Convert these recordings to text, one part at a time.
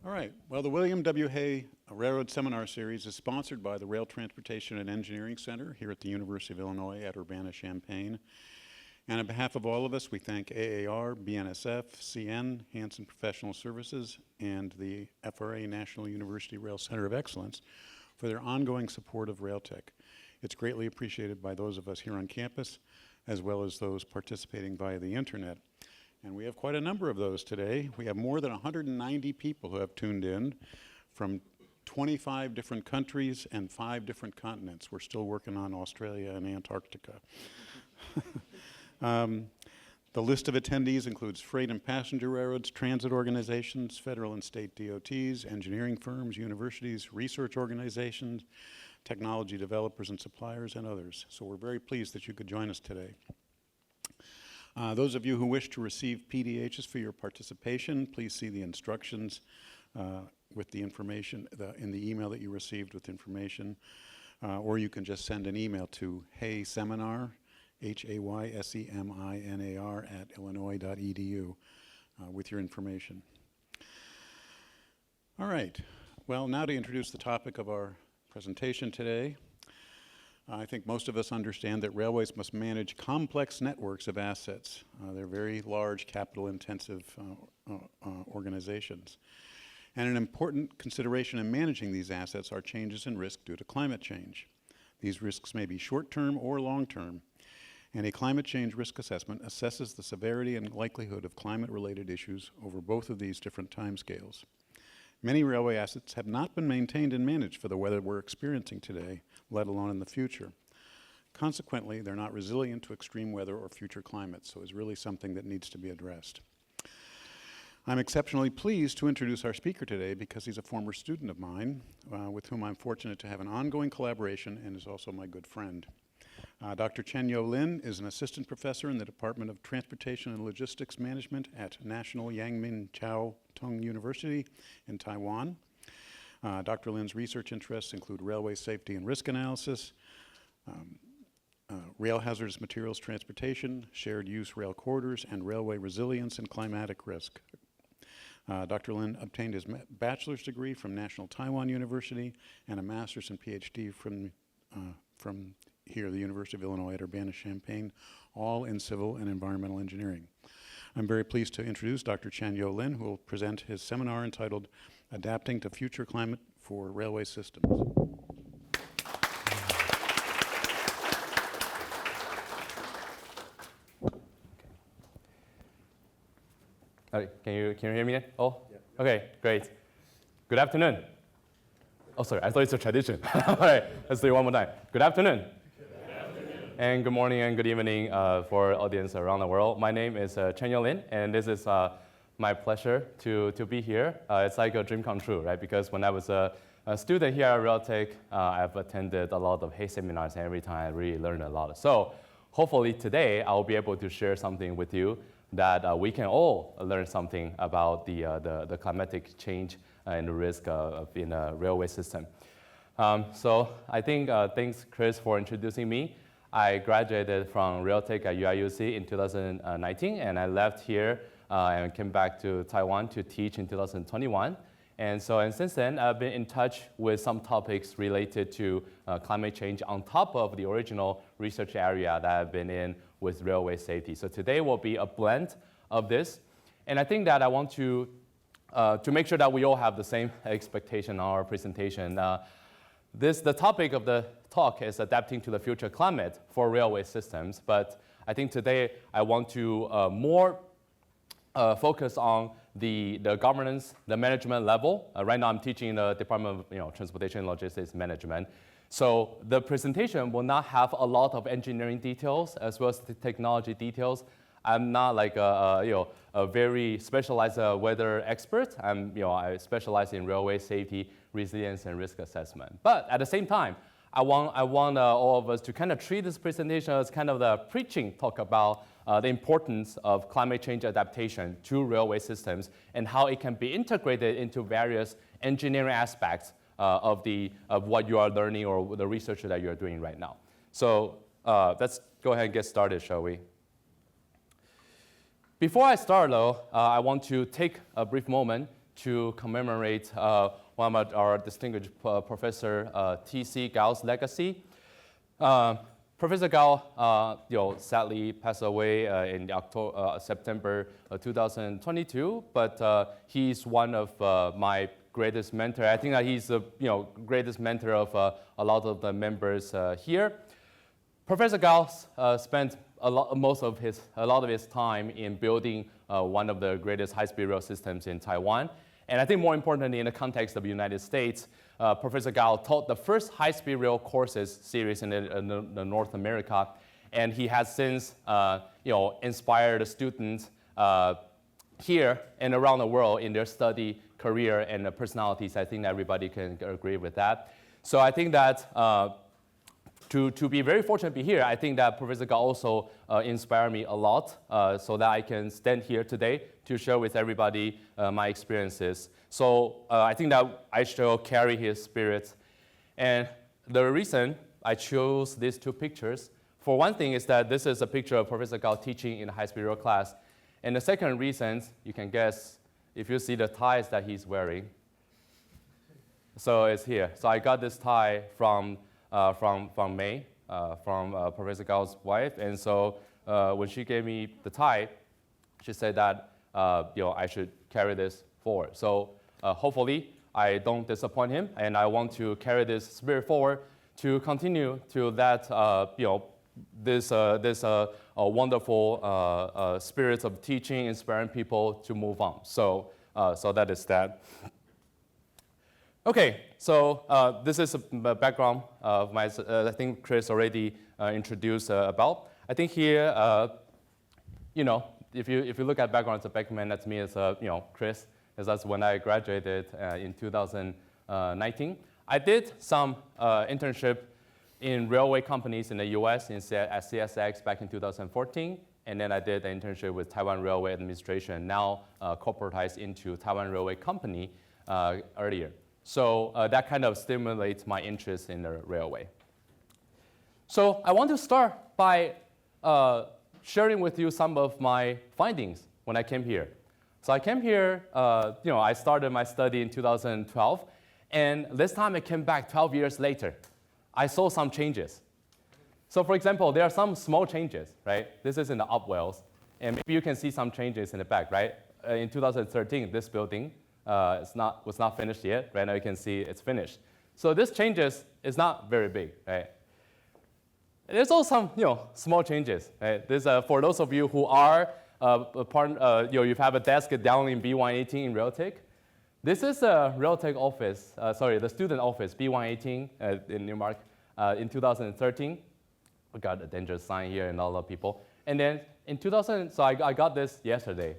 All right. Well, the William W. Hay Railroad Seminar Series is sponsored by the Rail Transportation and Engineering Center here at the University of Illinois at Urbana-Champaign. And on behalf of all of us, we thank AAR, BNSF, CN, Hanson Professional Services, and the FRA National University Rail Center of Excellence for their ongoing support of RailTech. It's greatly appreciated by those of us here on campus, as well as those participating via the internet. And we have quite a number of those today. We have more than 190 people who have tuned in from 25 different countries and 5 different continents. We're still working on Australia and Antarctica. The list of attendees includes freight and passenger railroads, transit organizations, federal and state DOTs, engineering firms, universities, research organizations, technology developers and suppliers, and others. So we're very pleased that you could join us today. Those of you who wish to receive PDHs for your participation, please see the instructions with the information in the email that you received with information, or you can just send an email to hayseminar, HAYSEMINAR @illinois.edu with your information. All right. Well, now to introduce the topic of our presentation today. I think most of us understand that railways must manage complex networks of assets. They're very large, capital-intensive organizations. And an important consideration in managing these assets are changes in risk due to climate change. These risks may be short-term or long-term, and a climate change risk assessment assesses the severity and likelihood of climate-related issues over both of these different timescales. Many railway assets have not been maintained and managed for the weather we're experiencing today, let alone in the future. Consequently, they're not resilient to extreme weather or future climates, so it's really something that needs to be addressed. I'm exceptionally pleased to introduce our speaker today because he's a former student of mine with whom I'm fortunate to have an ongoing collaboration and is also my good friend. Dr. Chen-Yu Lin is an assistant professor in the Department of Transportation and Logistics Management at National Yangmin Chiao Tung University in Taiwan. Dr. Lin's research interests include railway safety and risk analysis, rail hazardous materials transportation, shared use rail corridors, and railway resilience and climatic risk. Dr. Lin obtained his bachelor's degree from National Taiwan University and a master's and PhD from here, the University of Illinois at Urbana-Champaign, all in civil and environmental engineering. I'm very pleased to introduce Dr. Chen-Yu Lin, who will present his seminar entitled Adapting to Future Climate for Railway Systems. Okay. Can you hear me? Oh, yeah. Okay, great. Good afternoon. Oh, sorry, I thought it's a tradition. All right, let's do it one more time. Good afternoon. And good morning and good evening for audience around the world. My name is Chen-Yu Lin, and this is my pleasure to be here. It's like a dream come true, right? Because when I was a student here at RailTech, I've attended a lot of Hay seminars, and every time I really learned a lot. So hopefully today I'll be able to share something with you that we can all learn something about the climatic change and the risk in a railway system. So I think thanks, Chris, for introducing me. I graduated from RailTech at UIUC in 2019, and I left here and came back to Taiwan to teach in 2021. And since then, I've been in touch with some topics related to climate change on top of the original research area that I've been in with railway safety. So today will be a blend of this. And I think that I want to make sure that we all have the same expectation on our presentation. The topic of the talk is adapting to the future climate for railway systems, but I think today I want to more focus on the governance, the management level. Right now I'm teaching in the Department of Transportation and Logistics Management. So the presentation will not have a lot of engineering details as well as the technology details. I'm not like a very specialized weather expert. I specialize in railway safety, resilience, and risk assessment. But at the same time, I want all of us to kind of treat this presentation as kind of the preaching talk about the importance of climate change adaptation to railway systems and how it can be integrated into various engineering aspects of what you are learning or the research that you are doing right now. So let's go ahead and get started, shall we? Before I start, though, I want to take a brief moment to commemorate one of our distinguished Professor T.C. Gao's legacy. Professor Gao, sadly passed away in September 2022, but he's one of my greatest mentor. I think that he's the greatest mentor of a lot of the members here. Professor Gao spent a lot of his time in building one of the greatest high-speed rail systems in Taiwan. And I think more importantly, in the context of the United States, Professor Gao taught the first high-speed rail courses series in North America, and he has since inspired the students here and around the world in their study, career, and personalities. I think that everybody can agree with that. So I think that to be very fortunate to be here, I think that Professor Gao also inspired me a lot so that I can stand here today to share with everybody my experiences. So I think that I shall carry his spirit. And the reason I chose these two pictures, for one thing, is that this is a picture of Professor Gao teaching in a high-speed rail class. And the second reason, you can guess if you see the ties that he's wearing. So it's here. So I got this tie from Ming, from Professor Gao's wife. And so when she gave me the tie, she said that I should carry this forward. So hopefully I don't disappoint him, and I want to carry this spirit forward to continue to that this wonderful spirit of teaching, inspiring people to move on. So that is that. Okay, so this is the background of my, I think Chris already introduced about. I think here, if you look at background as a backman, that's me as Chris, because that's when I graduated in 2019. I did some internship in railway companies in the US at CSX back in 2014, and then I did an internship with Taiwan Railway Administration, now corporatized into Taiwan Railway Company earlier. So that kind of stimulates my interest in the railway. So I want to start by sharing with you some of my findings when I came here. So I came here, I started my study in 2012, and this time I came back 12 years later. I saw some changes. So for example, there are some small changes, right? This is in the upwells, and maybe you can see some changes in the back, right? In 2013, this building was not finished yet. Right now you can see it's finished. So this changes is not very big, right? There's also some small changes, right? This, for those of you who are you have a desk down in B118 in Realtek. This is a Realtek office, the student office, B118 in Newmark in 2013. We got a dangerous sign here and all the people. And then in 2000, so I got this yesterday.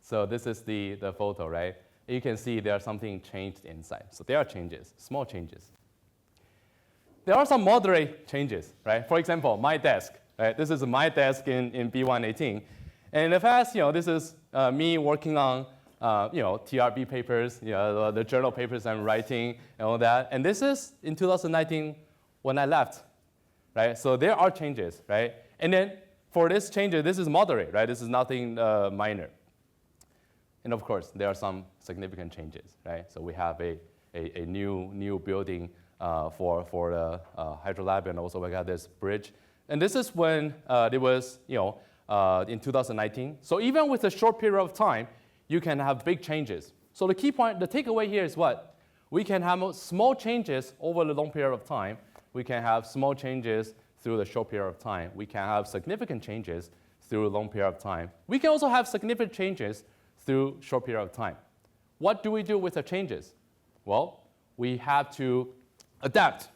So this is the photo, right? You can see there's something changed inside. So there are changes, small changes. There are some moderate changes, right? For example, my desk, right? This is my desk in B118. And in the past, this is me working on, TRB papers, the journal papers I'm writing and all that. And this is in 2019 when I left, right? So there are changes, right? And then for this changes, this is moderate, right? This is nothing minor. And of course, there are some significant changes, right? So we have a new building for the hydro lab, and also we got this bridge. And this is when it was, in 2019. So even with a short period of time, you can have big changes. So the key point, the takeaway here is what? We can have small changes over the long period of time. We can have small changes through the short period of time. We can have significant changes through a long period of time. We can also have significant changes through short period of time. What do we do with the changes? Well, we have to adapt.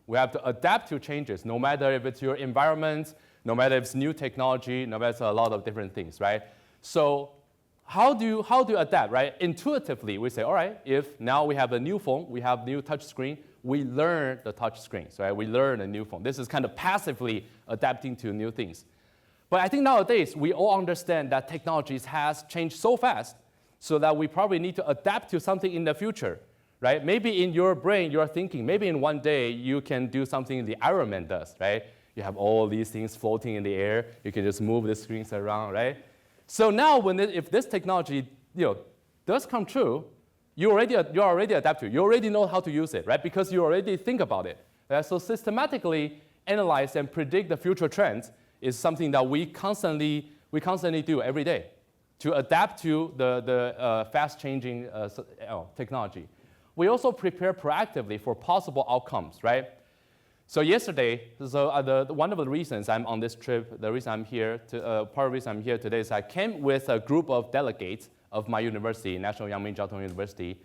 We have to adapt to changes, no matter if it's your environment, no matter if it's new technology, no matter a lot of different things, right? So how do you adapt, right? Intuitively, we say, all right, if now we have a new phone, we have new touch screen, we learn the touch screens, right? We learn a new phone. This is kind of passively adapting to new things. But I think nowadays, we all understand that technologies has changed so fast so that we probably need to adapt to something in the future, right? Maybe in your brain, you're thinking, maybe in one day, you can do something the Iron Man does, right? You have all these things floating in the air. You can just move the screens around, right? So now, if this technology does come true, you're already adaptive. You already know how to use it, right? Because you already think about it. Right? So systematically analyze and predict the future trends is something that we constantly do every day to adapt to the fast-changing technology. We also prepare proactively for possible outcomes, right? So yesterday, one of the reasons I'm on this trip, the reason I'm here, part of the reason I'm here today is I came with a group of delegates of my university, National Yang-Ming Jiao-Tong University.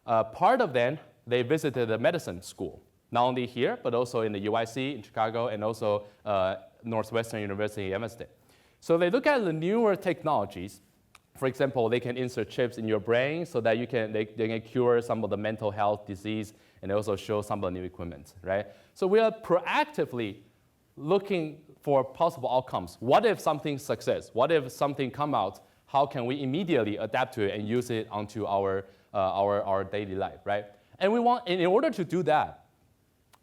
Part of them, they visited the medicine school, not only here, but also in the UIC in Chicago and also Northwestern University in Evanston. So they look at the newer technologies. For example, they can insert chips in your brain so that they can cure some of the mental health disease and also show some of the new equipment, right? So we are proactively looking for possible outcomes. What if something success? What if something come out? How can we immediately adapt to it and use it onto our daily life, right? And in order to do that,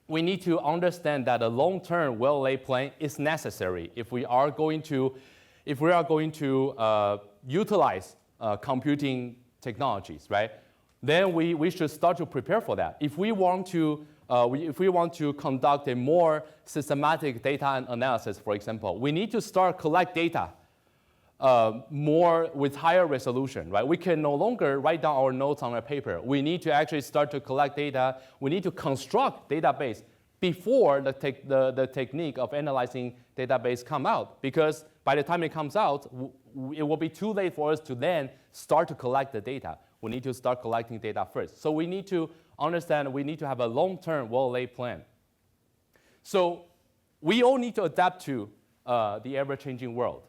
we need to understand that a long-term, well-laid plan is necessary if we are going to utilize computing technologies, right? Then we should start to prepare for that. If we want to conduct a more systematic data analysis, for example, we need to start collect data more with higher resolution, right? We can no longer write down our notes on a paper. We need to actually start to collect data. We need to construct database before the technique of analyzing database come out, because by the time it comes out, it will be too late for us to then start to collect the data. We need to start collecting data first. So we need to understand, we need to have a long-term, well-laid plan. So we all need to adapt to the ever-changing world,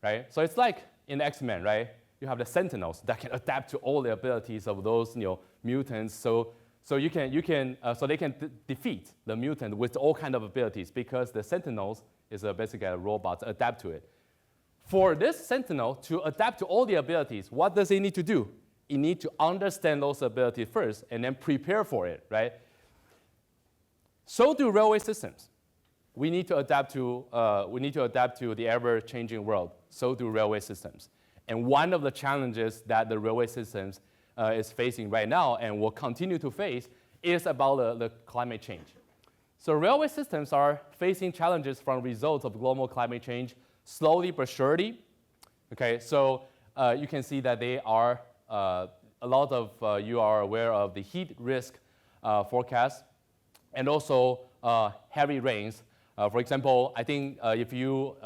right? So it's like in X-Men, right? You have the Sentinels that can adapt to all the abilities of those mutants. So they can defeat the mutant with all kind of abilities because the Sentinels is basically a robot to adapt to it. For this Sentinel to adapt to all the abilities, what does it need to do? It needs to understand those abilities first and then prepare for it, right? So do railway systems. We need to adapt to the ever-changing world. So do railway systems. And one of the challenges that the railway systems is facing right now and will continue to face is about the climate change. So railway systems are facing challenges from results of global climate change, slowly but surely. Okay, so you can see that they are, a lot of you are aware of the heat risk forecast and also heavy rains. For example, I think if you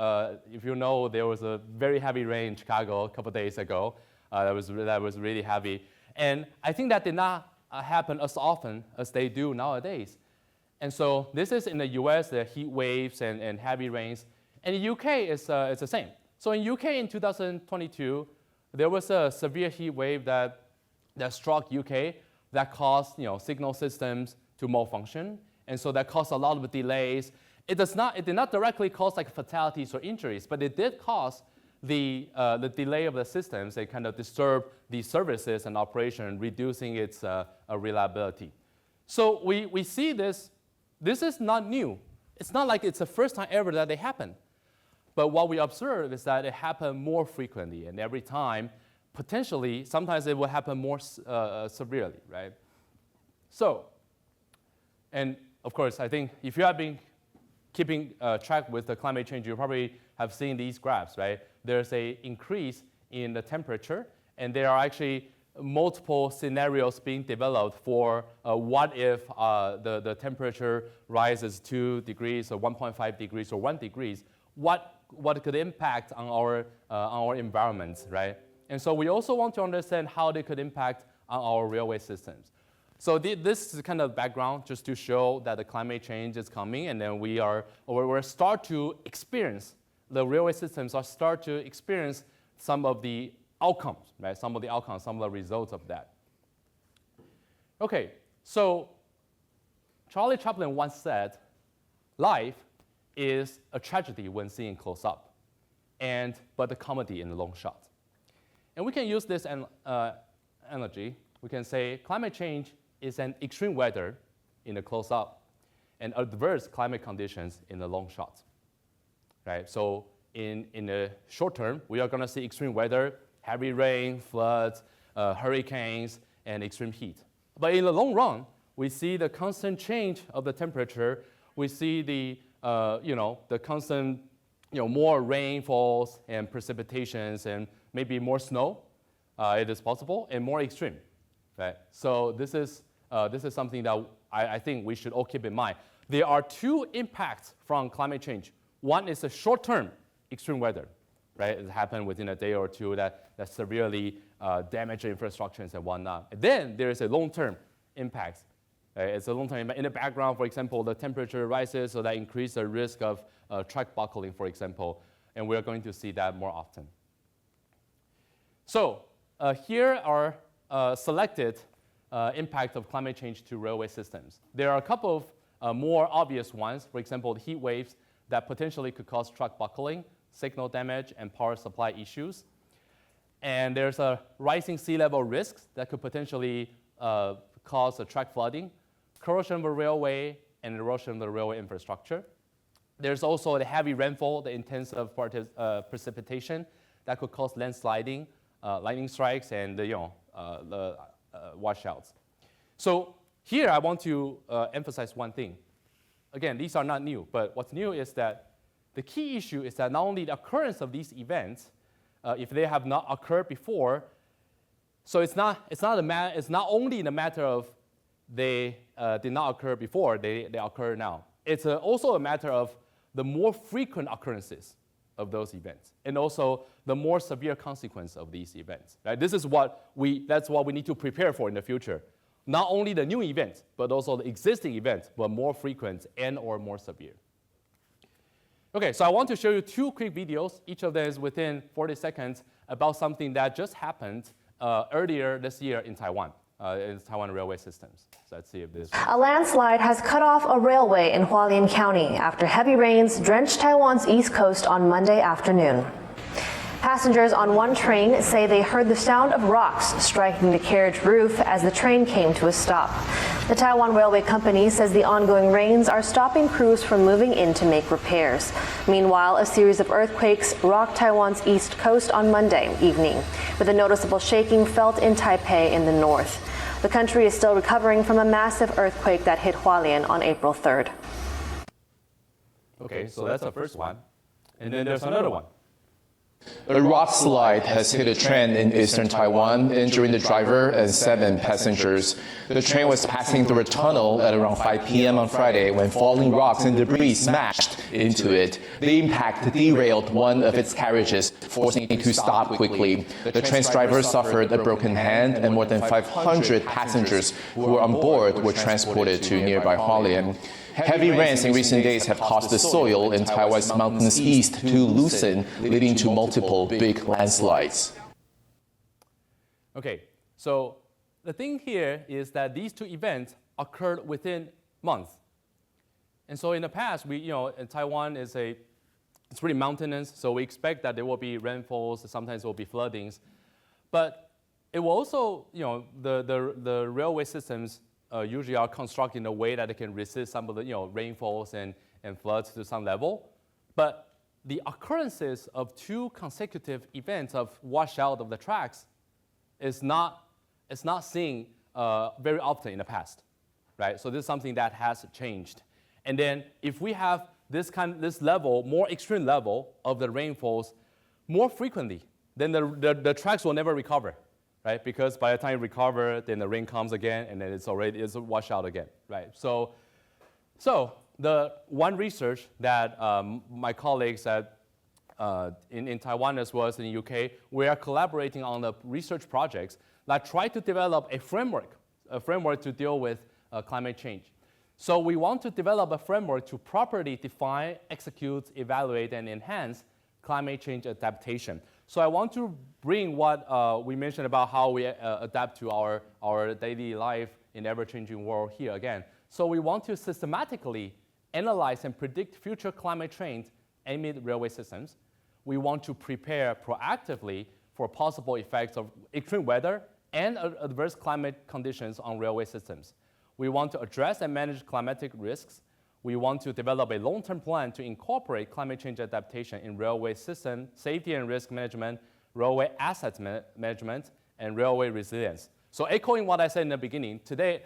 know, there was a very heavy rain in Chicago a couple days ago. That was really heavy. And I think that did not happen as often as they do nowadays. And so this is in the US, the heat waves and heavy rains. And the UK it's the same. So in UK in 2022, there was a severe heat wave that struck UK that caused signal systems to malfunction. And so that caused a lot of delays. It did not directly cause like fatalities or injuries, but it did cause the delay of the systems. They kind of disturb the services and operation, reducing its reliability. So we see this. This is not new. It's not like it's the first time ever that they happen. But what we observe is that it happened more frequently, and every time, potentially, sometimes it will happen more severely, right? So, and of course, I think if you have been keeping track with the climate change, you probably have seen these graphs, right? There's an increase in the temperature, and there are actually multiple scenarios being developed for what if the temperature rises 2 degrees or 1.5 degrees or 1 degree, what could impact on our environment, right? And so we also want to understand how they could impact on our railway systems. So this is kind of background just to show that the climate change is coming, and then we're start to experience, the railway systems are start to experience some of the outcomes, right? Some of the results of that. Okay, so Charlie Chaplin once said, life is a tragedy when seen close up, but a comedy in the long shot. And we can use this analogy. We can say climate change is an extreme weather in the close up and adverse climate conditions in the long shot, right? So in the short term, we are going to see extreme weather, heavy rain, floods, hurricanes, and extreme heat. But in the long run, we see the constant change of the temperature. We see the the constant more rainfalls and precipitations and maybe more snow. It is possible, and more extreme. Right? So this is something that I think we should all keep in mind. There are two impacts from climate change. One is the short-term extreme weather. Right? It happened within a day or two that severely damage infrastructures and whatnot. And then there is a long-term impact. It's a long-term impact. In the background, for example, the temperature rises, so that increases the risk of track buckling, for example. And we're going to see that more often. So here are selected impact of climate change to railway systems. There are a couple of more obvious ones. For example, the heat waves that potentially could cause track buckling, signal damage, and power supply issues. And there's a rising sea level risks that could potentially cause a track flooding, corrosion of the railway, and erosion of the railway infrastructure. There's also the heavy rainfall, the intensive precipitation that could cause landsliding, lightning strikes, and the washouts. So here I want to emphasize one thing. Again, these are not new, but what's new is that the key issue is that not only the occurrence of these events, if they have not occurred before, so it's not only the matter of they did not occur before, they occur now. It's also a matter of the more frequent occurrences of those events, and also the more severe consequence of these events. Right? That's what we need to prepare for in the future. Not only the new events, but also the existing events, but more frequent and or more severe. Okay, so I want to show you two quick videos. Each of them is within 40 seconds about something that just happened earlier this year in Taiwan, in Taiwan railway systems. So let's see if this. A landslide has cut off a railway in Hualien County after heavy rains drenched Taiwan's east coast on Monday afternoon. Passengers on one train say they heard the sound of rocks striking the carriage roof as the train came to a stop. The Taiwan Railway Company says the ongoing rains are stopping crews from moving in to make repairs. Meanwhile, a series of earthquakes rocked Taiwan's east coast on Monday evening, with a noticeable shaking felt in Taipei in the north. The country is still recovering from a massive earthquake that hit Hualien on April 3rd. Okay, so that's the first one. And then there's another one. A rock slide has hit a train in eastern Taiwan, injuring the driver and 7 passengers. The train was passing through a tunnel at around 5 p.m. on Friday when falling rocks and debris smashed into it. The impact derailed one of its carriages, forcing it to stop quickly. The train's driver suffered a broken hand, and more than 500 passengers who were on board were transported to nearby Hualien. Heavy rains in recent days have caused the soil in Taiwan's mountains east to loosen, leading to multiple big landslides. Okay, so the thing here is that these two events occurred within months. And so in the past, Taiwan it's pretty mountainous, so we expect that there will be rainfalls, sometimes there will be floodings. But it will also, the railway systems usually are constructed in a way that they can resist some of the rainfalls and floods to some level. But the occurrences of two consecutive events of washout of the tracks is not seen very often in the past, right? So this is something that has changed. And then if we have this level, more extreme level of the rainfalls more frequently, then the tracks will never recover. Right? Because by the time you recover, then the rain comes again, and then it's washed out again, right? So the one research that my colleagues in Taiwan as well as in the UK, we are collaborating on the research projects that try to develop a framework to deal with climate change. So we want to develop a framework to properly define, execute, evaluate, and enhance climate change adaptation. So I want to bring what we mentioned about how we adapt to our daily life in ever-changing world here again. So we want to systematically analyze and predict future climate trends amid railway systems. We want to prepare proactively for possible effects of extreme weather and adverse climate conditions on railway systems. We want to address and manage climatic risks. We want to develop a long-term plan to incorporate climate change adaptation in railway system, safety and risk management, railway assets management, and railway resilience. So echoing what I said in the beginning, today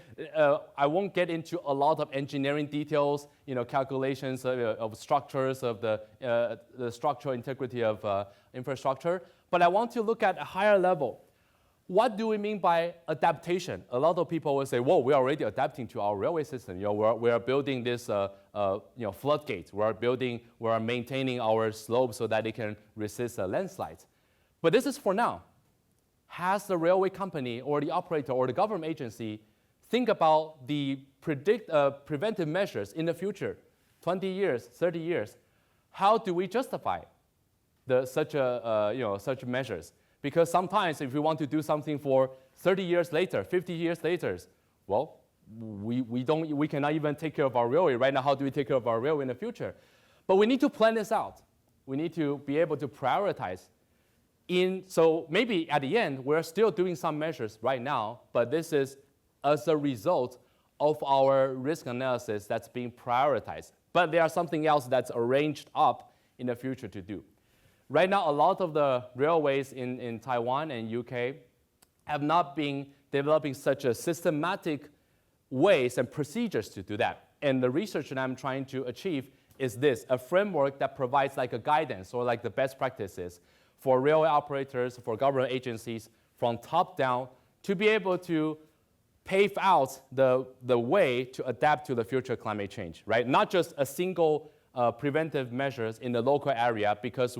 I won't get into a lot of engineering details, calculations of structures, of the structural integrity of infrastructure, but I want to look at a higher level. What do we mean by adaptation? A lot of people will say, "Whoa, we are already adapting to our railway system. We are building this, floodgates. We are maintaining our slopes so that it can resist landslides." But this is for now. Has the railway company or the operator or the government agency think about the preventive measures in the future, 20 years, 30 years? How do we justify such measures? Because sometimes if we want to do something for 30 years later, 50 years later, well, we cannot even take care of our railway. Right now, how do we take care of our railway in the future? But we need to plan this out. We need to be able to prioritize. So maybe at the end, we're still doing some measures right now, but this is as a result of our risk analysis that's being prioritized. But there's something else that's arranged up in the future to do. Right now, a lot of the railways in Taiwan and UK have not been developing such a systematic ways and procedures to do that. And the research that I'm trying to achieve is this, a framework that provides like a guidance or like the best practices for railway operators, for government agencies, from top down, to be able to pave out the way to adapt to the future climate change, right? Not just a single preventive measures in the local area because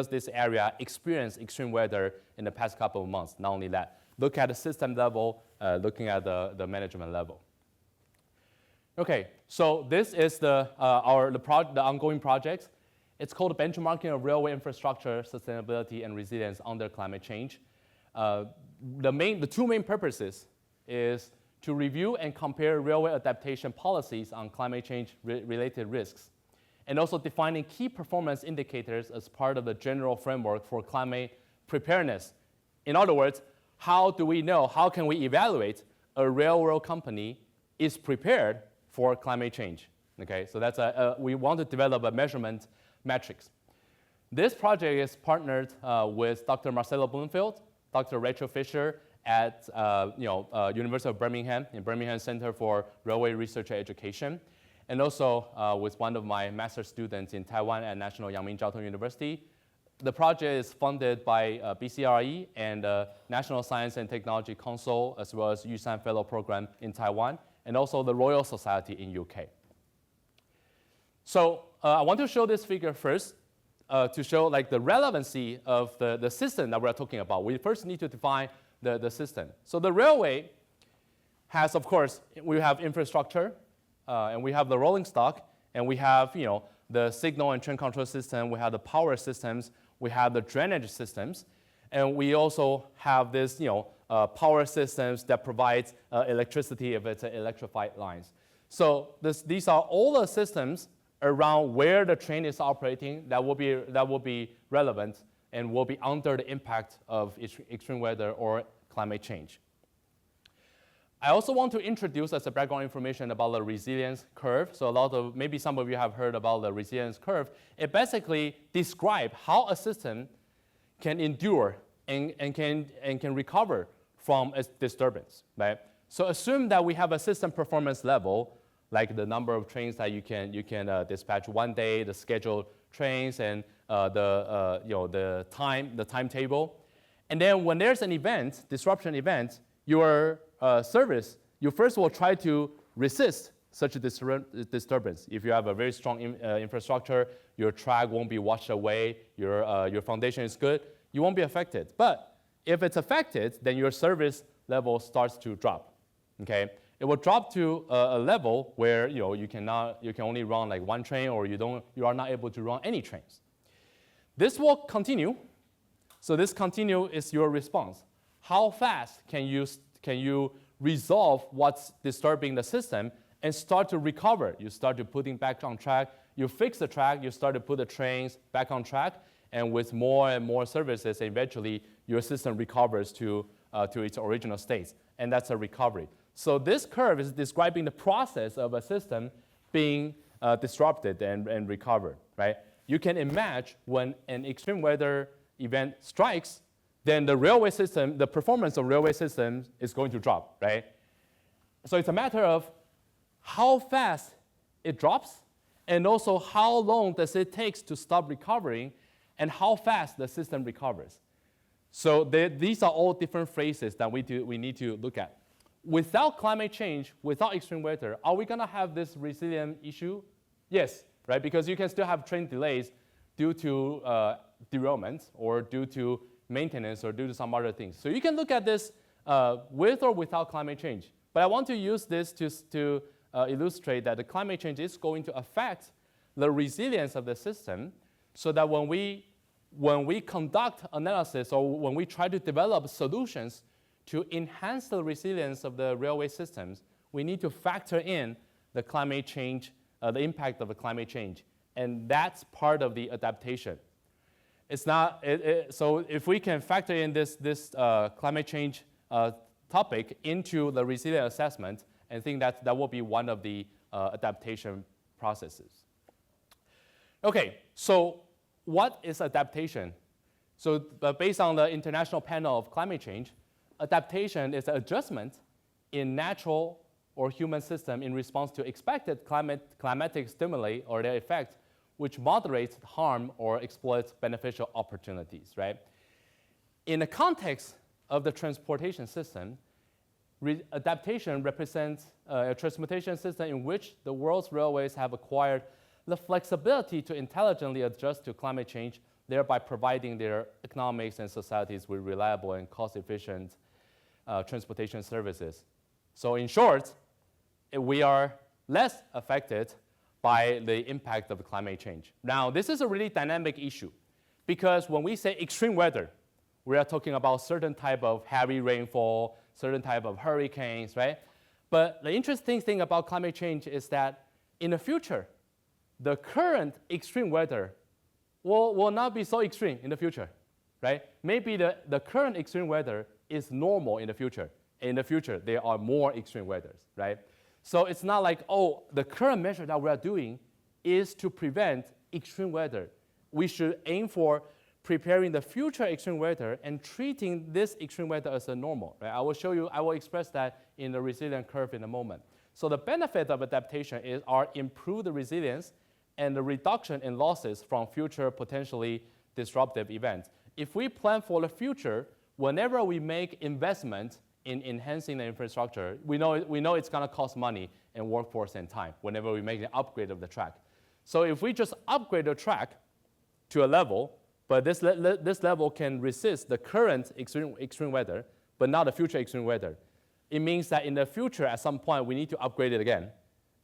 this area experienced extreme weather in the past couple of months. Not only that, look at the system level, looking at the management level. Okay, so this is the ongoing projects. It's called Benchmarking of Railway Infrastructure, Sustainability, and Resilience under Climate Change. The two main purposes is to review and compare railway adaptation policies on climate change-related risks, and also defining key performance indicators as part of the general framework for climate preparedness. In other words, how do we know, how can we evaluate a railroad company is prepared for climate change? Okay, so that's we want to develop a measurement metrics. This project is partnered with Dr. Marcelo Bloomfield, Dr. Rachel Fisher at University of Birmingham, in Birmingham Center for Railway Research and Education, and also with one of my master's students in Taiwan at National Yangming Jiao Tong University. The project is funded by BCRE and National Science and Technology Council, as well as Yusan Fellow Program in Taiwan, and also the Royal Society in UK. So I want to show this figure first to show like the relevancy of the system that we're talking about. We first need to define the system. So the railway has, of course, we have infrastructure, and we have the rolling stock, and we have the signal and train control system, we have the power systems, we have the drainage systems, and we also have this power systems that provides electricity if it's electrified lines. So these are all the systems around where the train is operating that will be relevant and will be under the impact of extreme weather or climate change. I also want to introduce as a background information about the resilience curve. So maybe some of you have heard about the resilience curve. It basically describes how a system can endure and can recover from a disturbance, right? So assume that we have a system performance level, like the number of trains that you can dispatch one day, the scheduled trains, and the timetable. And then when there's an event, disruption event, your service, you first will try to resist such a disturbance. If you have a very strong infrastructure, your track won't be washed away, your foundation is good, you won't be affected. But if it's affected, then your service level starts to drop. Okay, it will drop to a level where you can only run like one train, or you are not able to run any trains. This will continue. So this continue is your response. How fast can you resolve what's disturbing the system and start to recover? You start to putting back on track. You fix the track. You start to put the trains back on track, and with more and more services, eventually your system recovers to its original state, and that's a recovery. So this curve is describing the process of a system being disrupted and recovered, right? You can imagine when an extreme weather event strikes, then the railway system, the performance of railway systems is going to drop, right? So it's a matter of how fast it drops, and also how long does it take to stop recovering, and how fast the system recovers. So these are all different phrases that we need to look at. Without climate change, without extreme weather, are we going to have this resilient issue? Yes, right? Because you can still have train delays due to derailments or due to maintenance or due to some other things. So you can look at this with or without climate change. But I want to use this to illustrate that the climate change is going to affect the resilience of the system, so that when we conduct analysis or when we try to develop solutions to enhance the resilience of the railway systems, we need to factor in the climate change, the impact of the climate change. And that's part of the adaptation. It's not, so if we can factor in this climate change topic into the resilient assessment, I think that will be one of the adaptation processes. Okay, so what is adaptation? So based on the International Panel of Climate Change, adaptation is an adjustment in natural or human system in response to expected climatic stimuli or their effect, which moderates harm or exploits beneficial opportunities, right? In the context of the transportation system, adaptation represents a transportation system in which the world's railways have acquired the flexibility to intelligently adjust to climate change, thereby providing their economics and societies with reliable and cost-efficient transportation services. So in short, we are less affected by the impact of climate change. Now, this is a really dynamic issue, because when we say extreme weather, we are talking about certain type of heavy rainfall, certain type of hurricanes, right? But the interesting thing about climate change is that in the future, the current extreme weather will not be so extreme in the future, right? Maybe the current extreme weather is normal in the future. In the future, there are more extreme weathers, right? So it's not like, oh, the current measure that we are doing is to prevent extreme weather. We should aim for preparing the future extreme weather and treating this extreme weather as a normal, right? I will show you, I will express that in the resilient curve in a moment. So the benefit of adaptation are improved resilience and the reduction in losses from future potentially disruptive events. If we plan for the future, whenever we make investment in enhancing the infrastructure, we know it's going to cost money and workforce and time whenever we make an upgrade of the track. So if we just upgrade the track to a level, but this level can resist the current extreme weather, but not the future extreme weather, it means that in the future, at some point, we need to upgrade it again,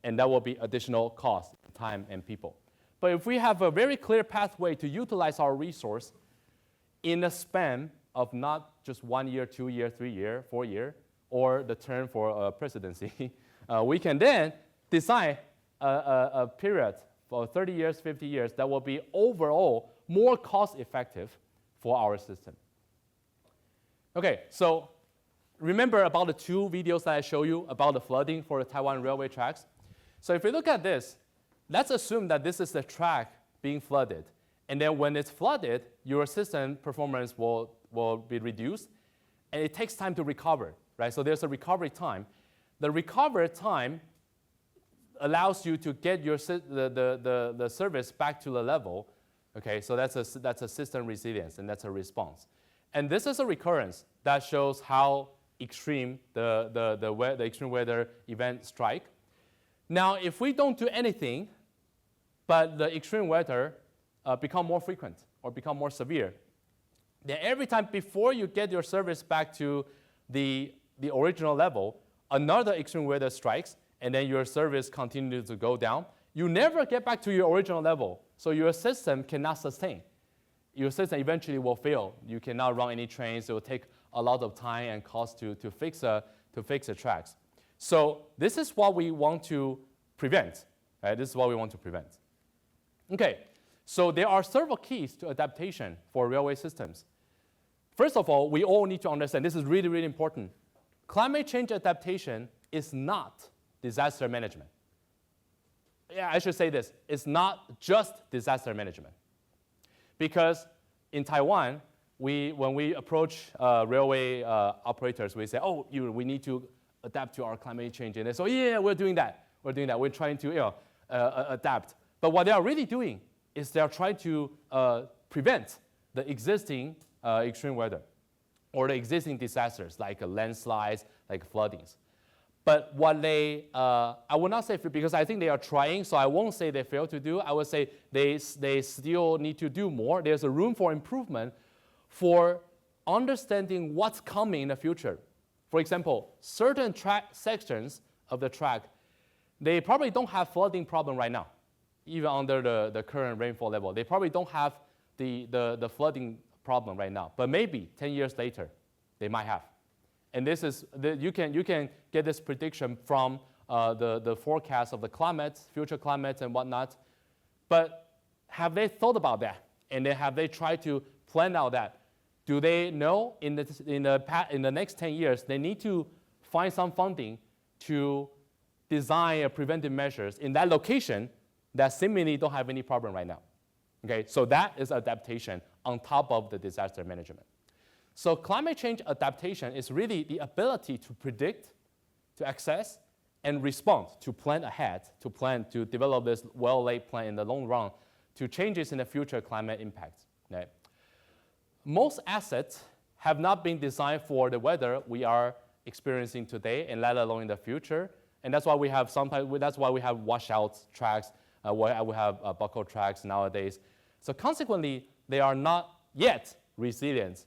and that will be additional cost, time, and people. But if we have a very clear pathway to utilize our resource in a span of not just 1 year, 2 year, 3 year, 4 year, or the term for presidency, we can then design a period for 30 years, 50 years that will be overall more cost-effective for our system. Okay, so remember about the 2 videos that I showed you about the flooding for the Taiwan railway tracks? So if we look at this, let's assume that this is the track being flooded. And then when it's flooded, your system performance will be reduced, and it takes time to recover, right? So there's a recovery time. The recovery time allows you to get your the service back to the level. Okay, so that's a system resilience, and that's a response. And this is a recurrence that shows how extreme the extreme weather event strike. Now, if we don't do anything, but the extreme weather become more frequent or become more severe, then every time before you get your service back to the original level, another extreme weather strikes, and then your service continues to go down. You never get back to your original level, so your system cannot sustain. Your system eventually will fail. You cannot run any trains. It will take a lot of time and cost to fix the tracks. So this is what we want to prevent. Right? This is what we want to prevent. Okay, so there are several keys to adaptation for railway systems. First of all, we all need to understand, this is really, really important. Climate change adaptation is not disaster management. Yeah, I should say this. It's not just disaster management. Because in Taiwan, when we approach railway operators, we say, oh, we need to adapt to our climate change. And they say, yeah, we're doing that. We're trying to adapt. But what they are really doing is they are trying to prevent the existing extreme weather or the existing disasters like landslides, like floodings. But what they, I will not say, because I think they are trying, so I won't say they fail to do. I would say they still need to do more. There's a room for improvement for understanding what's coming in the future. For example, certain track sections of the track, they probably don't have flooding problem right now, even under the current rainfall level. They probably don't have the flooding problem right now, but maybe 10 years later, they might have. And this is, you can get this prediction from the forecast of the climate, future climate and whatnot. But have they thought about that? And then have they tried to plan out that? Do they know in the next 10 years, they need to find some funding to design preventive measures in that location that seemingly don't have any problem right now? Okay, so that is adaptation on top of the disaster management. So climate change adaptation is really the ability to predict, to assess, and respond, to plan ahead, to develop this well-laid plan in the long run to changes in the future climate impacts. Right? Most assets have not been designed for the weather we are experiencing today, and let alone in the future. And that's why we have washout tracks, we have buckle tracks nowadays. So consequently, they are not yet resilient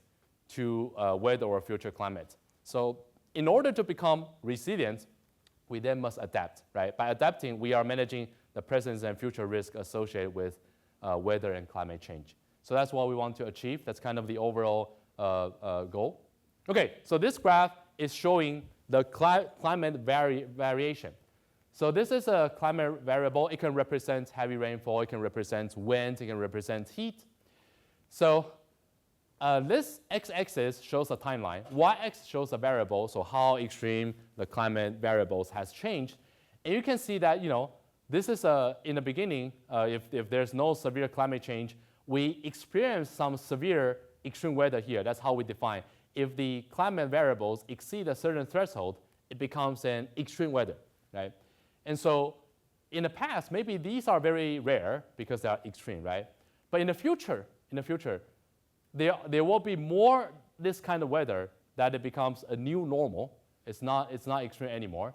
to weather or future climate. So in order to become resilient, we then must adapt, right? By adapting, we are managing the present and future risk associated with weather and climate change. So that's what we want to achieve. That's kind of the overall goal. Okay, so this graph is showing the climate variation. So this is a climate variable. It can represent heavy rainfall. It can represent wind. It can represent heat. So this x-axis shows a timeline. Y-axis shows a variable, so how extreme the climate variables has changed. And you can see that, this is in the beginning, if there's no severe climate change, we experience some severe extreme weather here. That's how we define. If the climate variables exceed a certain threshold, it becomes an extreme weather, right? And so in the past, maybe these are very rare because they are extreme, right? But in the future, there will be more this kind of weather that it becomes a new normal. It's not extreme anymore.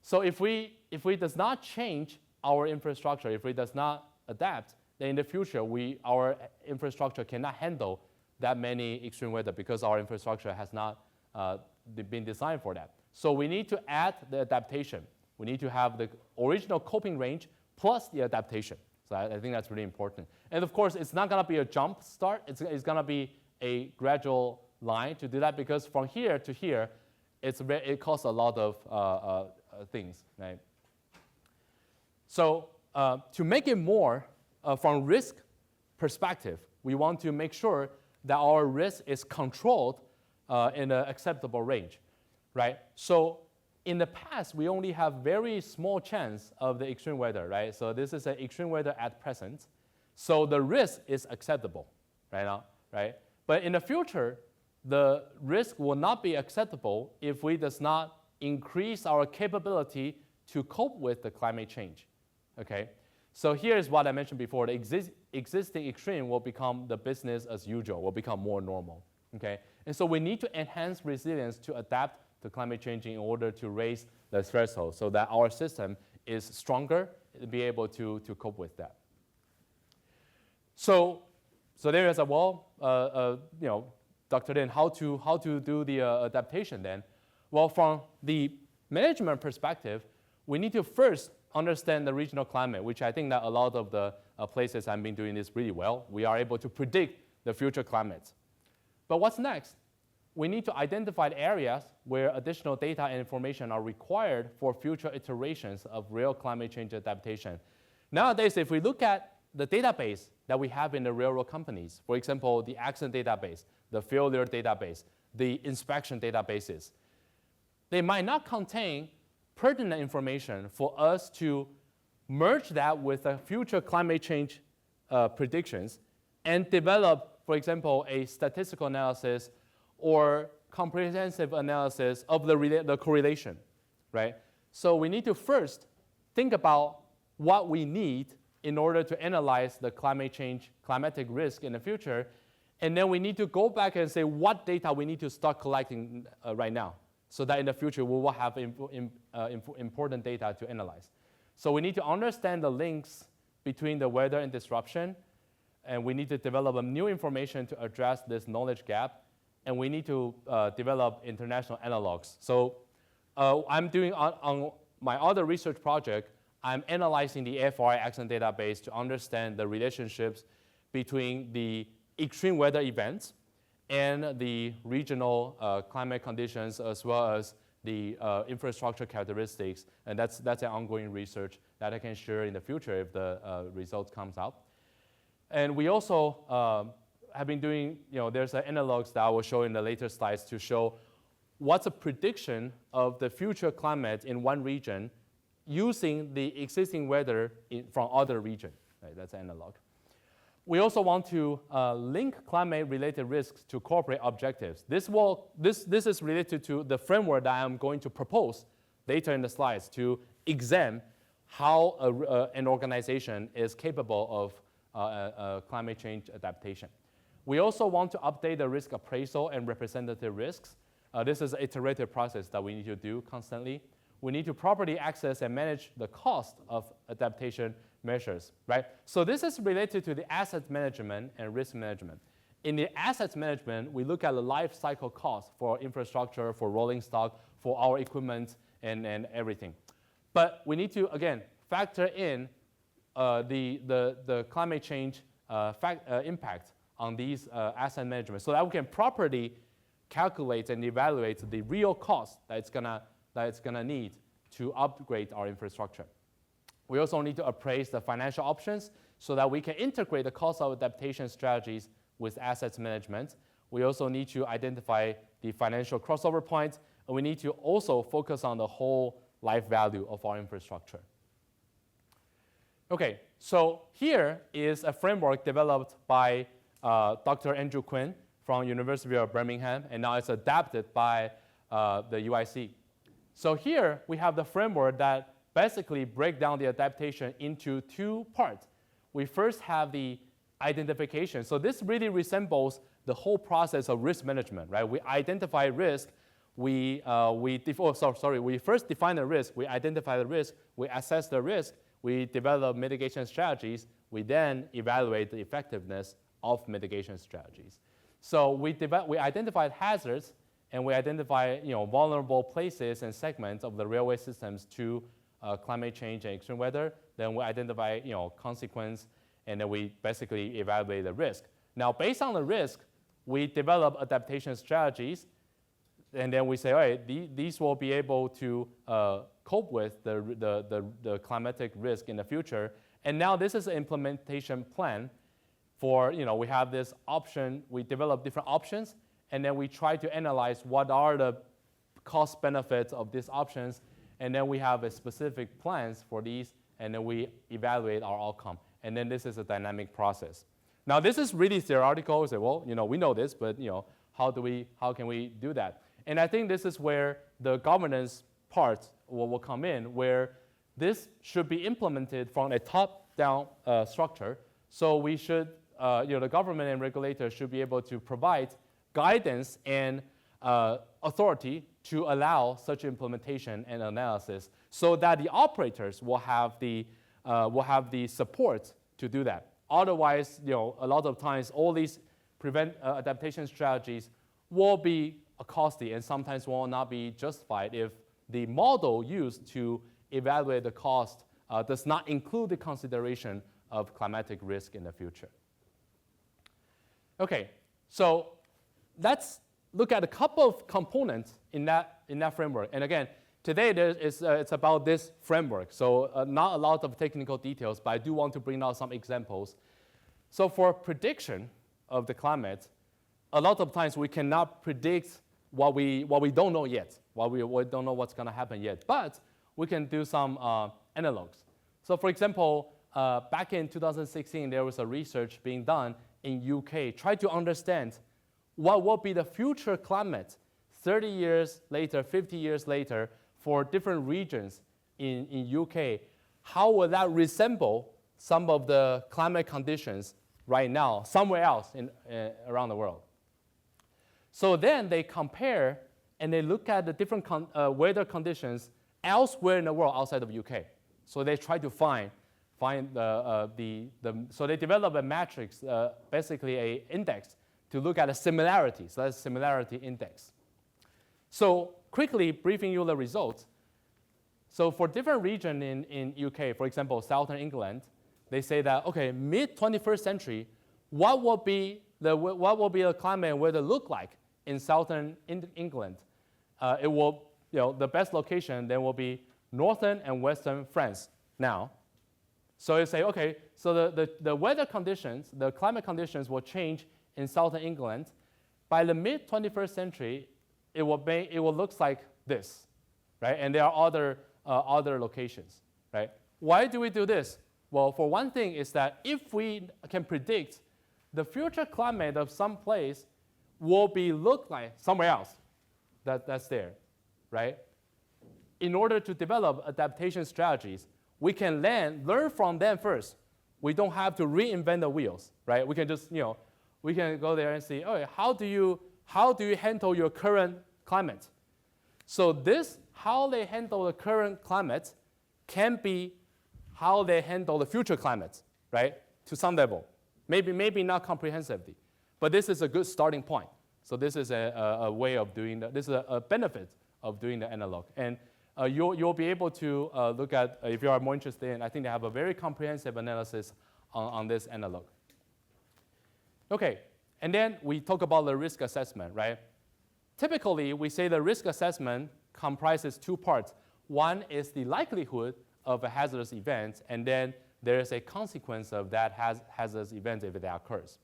So if we does not change our infrastructure, if we does not adapt, then in the future our infrastructure cannot handle that many extreme weather because our infrastructure has not been designed for that. So we need to add the adaptation. We need to have the original coping range plus the adaptation. So I think that's really important. And of course, it's not going to be a jump start. It's going to be a gradual line to do that because from here to here, it costs a lot of things. Right? So to make it more from risk perspective, we want to make sure that our risk is controlled in an acceptable range. Right? So in the past, we only have very small chance of the extreme weather, right? So this is an extreme weather at present. So the risk is acceptable right now, right? But in the future, the risk will not be acceptable if we does not increase our capability to cope with the climate change, okay? So here's what I mentioned before. The existing extreme will become the business as usual, will become more normal, okay? And so we need to enhance resilience to adapt to climate change in order to raise the threshold so that our system is stronger and be able to cope with that. So there is Dr. Lin, how to do the adaptation then? Well, from the management perspective, we need to first understand the regional climate, which I think that a lot of the places have been doing this really well. We are able to predict the future climates. But what's next? We need to identify areas where additional data and information are required for future iterations of real climate change adaptation. Nowadays, if we look at the database that we have in the railroad companies, for example, the accident database, the failure database, the inspection databases, they might not contain pertinent information for us to merge that with the future climate change predictions and develop for example, a statistical analysis or comprehensive analysis of the correlation, right? So we need to first think about what we need in order to analyze the climatic risk in the future, and then we need to go back and say what data we need to start collecting right now, so that in the future we will have important data to analyze. So we need to understand the links between the weather and disruption, and we need to develop new information to address this knowledge gap, and we need to develop international analogs. So I'm doing on my other research project, I'm analyzing the AFRI accident database to understand the relationships between the extreme weather events and the regional climate conditions, as well as the infrastructure characteristics. And that's an ongoing research that I can share in the future if the results comes out. And we also have been doing, there's analogs that I will show in the later slides to show what's a prediction of the future climate in one region using the existing weather from other regions. Right, that's analog. We also want to link climate-related risks to corporate objectives. This is related to the framework that I'm going to propose later in the slides to examine how an organization is capable of climate change adaptation. We also want to update the risk appraisal and representative risks. This is an iterative process that we need to do constantly. We need to properly access and manage the cost of adaptation measures, right? So this is related to the asset management and risk management. In the assets management, we look at the life cycle cost for infrastructure, for rolling stock, for our equipment, and everything. But we need to, again, factor in the climate change impact on these asset management so that we can properly calculate and evaluate the real cost that it's gonna need to upgrade our infrastructure. We also need to appraise the financial options so that we can integrate the cost of adaptation strategies with assets management. We also need to identify the financial crossover points, and we need to also focus on the whole life value of our infrastructure. Okay, so here is a framework developed by Dr. Andrew Quinn from University of Birmingham, and now it's adapted by the UIC. So here we have the framework that basically break down the adaptation into two parts. We first have the identification. So this really resembles the whole process of risk management, right? We identify risk, we first define the risk, we identify the risk, we assess the risk, we develop mitigation strategies, we then evaluate the effectiveness of mitigation strategies. So we identified hazards, and we identify vulnerable places and segments of the railway systems to climate change and extreme weather. Then we identify consequence, and then we basically evaluate the risk. Now, based on the risk, we develop adaptation strategies, and then we say, all right, these will be able to cope with the climatic risk in the future. And now this is an implementation plan for, we have this option, we develop different options, and then we try to analyze what are the cost benefits of these options, and then we have a specific plans for these, and then we evaluate our outcome. And then this is a dynamic process. Now this is really theoretical. We say, well, we know this, but how can we do that? And I think this is where the governance part will come in, where this should be implemented from a top-down structure. So we should, the government and regulators should be able to provide guidance and authority to allow such implementation and analysis, so that the operators will have the support to do that. Otherwise, a lot of times all these adaptation strategies will be costly and sometimes will not be justified if the model used to evaluate the cost does not include the consideration of climatic risk in the future. Okay, so let's look at a couple of components in that framework. And again, today it's about this framework, so not a lot of technical details, but I do want to bring out some examples. So for prediction of the climate, a lot of times we cannot predict what we don't know yet, we don't know what's going to happen yet, but we can do some analogs. So for example, back in 2016, there was a research being done in UK, try to understand what will be the future climate 30 years later, 50 years later for different regions in UK. How will that resemble some of the climate conditions right now somewhere else around the world? So then they compare and they look at the different weather conditions elsewhere in the world outside of UK. So they try to find so they develop a matrix, basically an index to look at the similarity. So that's similarity index. So quickly briefing you the results. So for different region in UK, for example, Southern England, they say that, okay, mid-21st century, what will be the climate and weather look like in Southern England? It will, the best location then will be northern and western France now. So you say, okay, so the weather conditions, the climate conditions will change in Southern England. By the mid-21st century, it will look like this, right? And there are other locations, right? Why do we do this? Well, for one thing is that if we can predict the future climate of some place will look like somewhere else that's there, right? In order to develop adaptation strategies, we can learn from them first. We don't have to reinvent the wheels, right? We can just, we can go there and see, oh, how do you handle your current climate? So how they handle the current climate can be how they handle the future climate, right? To some level. Maybe not comprehensively, but this is a good starting point. So this is a way of doing that. This is a benefit of doing the analog. And you'll be able to look at, if you are more interested in, I think they have a very comprehensive analysis on this analog. Okay, and then we talk about the risk assessment, right? Typically, we say the risk assessment comprises two parts. One is the likelihood of a hazardous event, and then there is a consequence of that hazardous event if it occurs.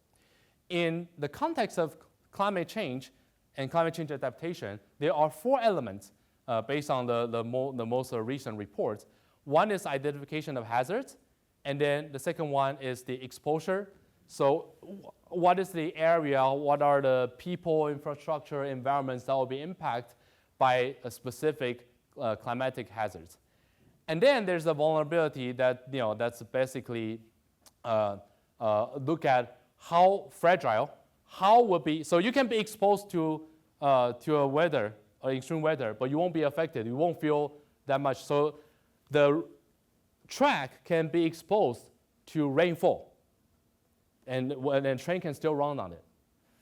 In the context of climate change and climate change adaptation, there are four elements based on the most recent reports. One is identification of hazards, and then the second one is the exposure. So what is the area, what are the people, infrastructure, environments that will be impacted by a specific climatic hazards. And then there's the vulnerability that, that's basically look at how fragile, so you can be exposed to a weather, extreme weather, but you won't be affected. You won't feel that much. So the track can be exposed to rainfall, and train can still run on it.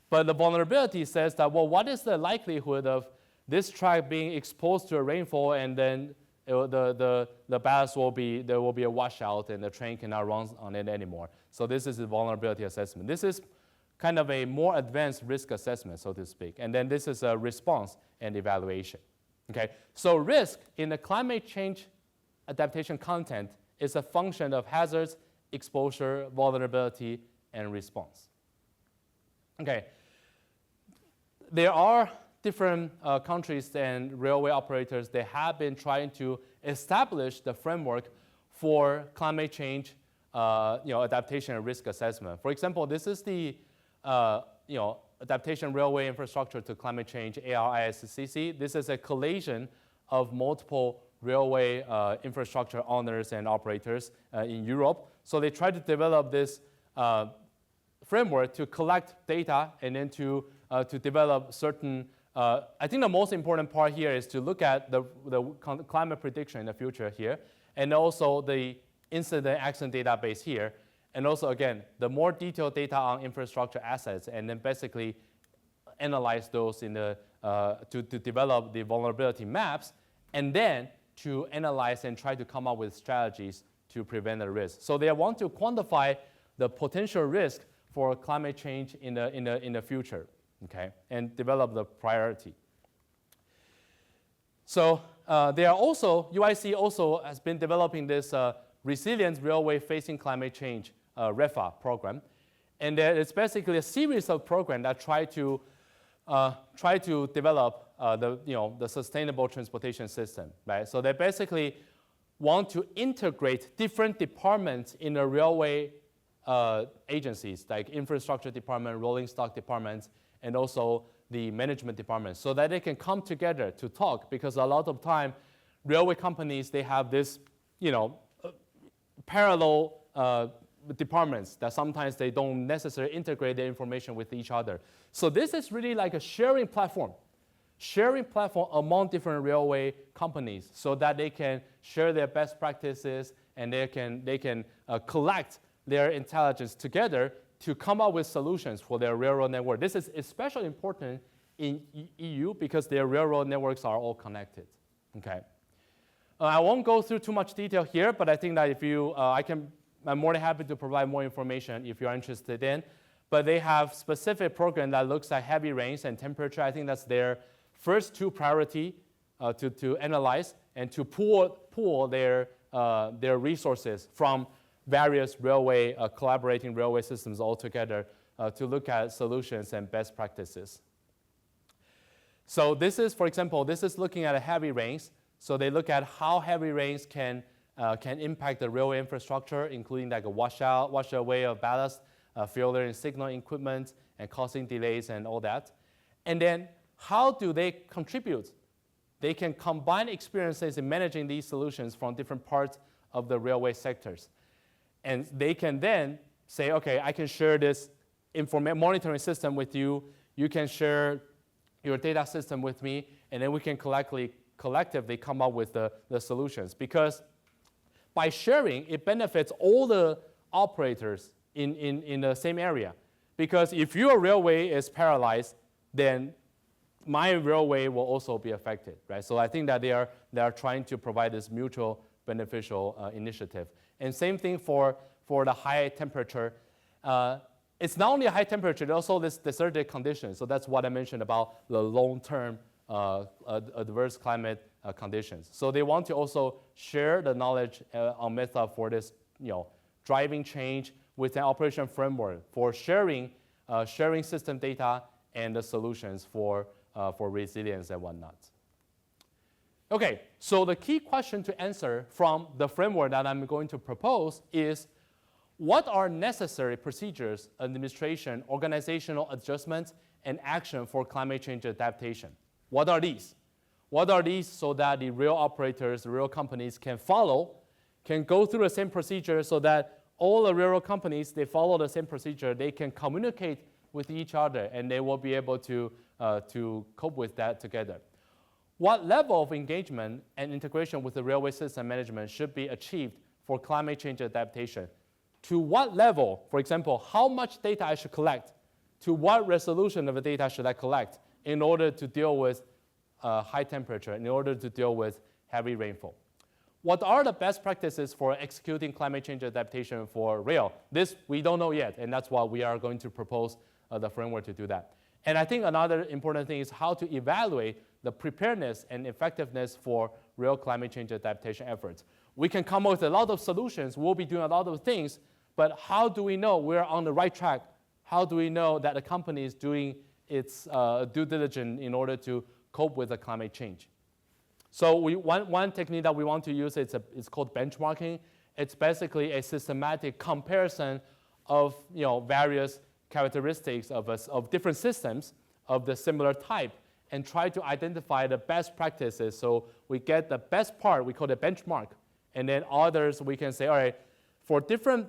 But the vulnerability says that, well, what is the likelihood of this track being exposed to a rainfall, and then the ballast there will be a washout, and the train cannot run on it anymore. So this is the vulnerability assessment. This is kind of a more advanced risk assessment, so to speak. And then this is a response and evaluation. Okay, so risk in the climate change adaptation content is a function of hazards, exposure, vulnerability, and response. Okay, there are different countries and railway operators, they have been trying to establish the framework for climate change adaptation and risk assessment. For example, this is the Adaptation Railway Infrastructure to Climate Change, ARISCC. This is a collation of multiple railway infrastructure owners and operators in Europe. So they tried to develop this framework to collect data and then to develop certain, I think the most important part here is to look at the climate prediction in the future here, and also the incident accident database here. And also, again, the more detailed data on infrastructure assets, and then basically analyze those to develop the vulnerability maps, and then to analyze and try to come up with strategies to prevent the risk. So they want to quantify the potential risk for climate change in the future, okay, and develop the priority. So they are also, UIC also has been developing this Resilient Railway Facing Climate Change REFA program. And it's basically a series of programs that try to develop the sustainable transportation system, right? So they basically want to integrate different departments in the railway agencies like infrastructure department, rolling stock departments, and also the management department, so that they can come together to talk. Because a lot of time, railway companies, they have this, parallel departments that sometimes they don't necessarily integrate their information with each other. So this is really like a sharing platform among different railway companies, so that they can share their best practices and they can collect their intelligence together to come up with solutions for their railroad network. This is especially important in EU because their railroad networks are all connected. Okay. I won't go through too much detail here, but I think that if you, I'm more than happy to provide more information if you're interested in. But they have specific program that looks at heavy rains and temperature. I think that's their first two priority to analyze and to pool their resources from various railway, collaborating railway systems all together to look at solutions and best practices. So this is, for example, this is looking at heavy rains. So they look at how heavy rains can impact the railway infrastructure, including like a wash away of ballast, failure in signal equipment, and causing delays and all that. And then how do they contribute? They can combine experiences in managing these solutions from different parts of the railway sectors. And they can then say, okay, I can share this monitoring system with you. You can share your data system with me, and then we can collectively come up with the solutions. Because by sharing, it benefits all the operators in the same area. Because if your railway is paralyzed, then my railway will also be affected, right? So I think that they are trying to provide this mutual beneficial initiative. And same thing for the high temperature. It's not only a high temperature, it's also this desertic condition. So that's what I mentioned about the long-term adverse climate conditions. So they want to also share the knowledge on method for this, driving change with an operation framework for sharing system data and the solutions for resilience and whatnot. Okay, so the key question to answer from the framework that I'm going to propose is, what are necessary procedures, administration, organizational adjustments, and action for climate change adaptation? What are these? What are these so that the rail operators, the rail companies can go through the same procedure so that all the railroad companies, they follow the same procedure, they can communicate with each other, and they will be able to cope with that together. What level of engagement and integration with the railway system management should be achieved for climate change adaptation? To what level, for example, how much data I should collect? To what resolution of the data should I collect in order to deal with high temperature, in order to deal with heavy rainfall? What are the best practices for executing climate change adaptation for rail? This we don't know yet, and that's why we are going to propose the framework to do that. And I think another important thing is how to evaluate the preparedness and effectiveness for rail climate change adaptation efforts. We can come up with a lot of solutions, we'll be doing a lot of things, but how do we know we're on the right track? How do we know that the company is doing its due diligence in order to cope with the climate change? So one technique that we want to use is called benchmarking. It's basically a systematic comparison of various characteristics of different systems of the similar type and try to identify the best practices. So we get the best part, we call it benchmark, and then others we can say, all right, for different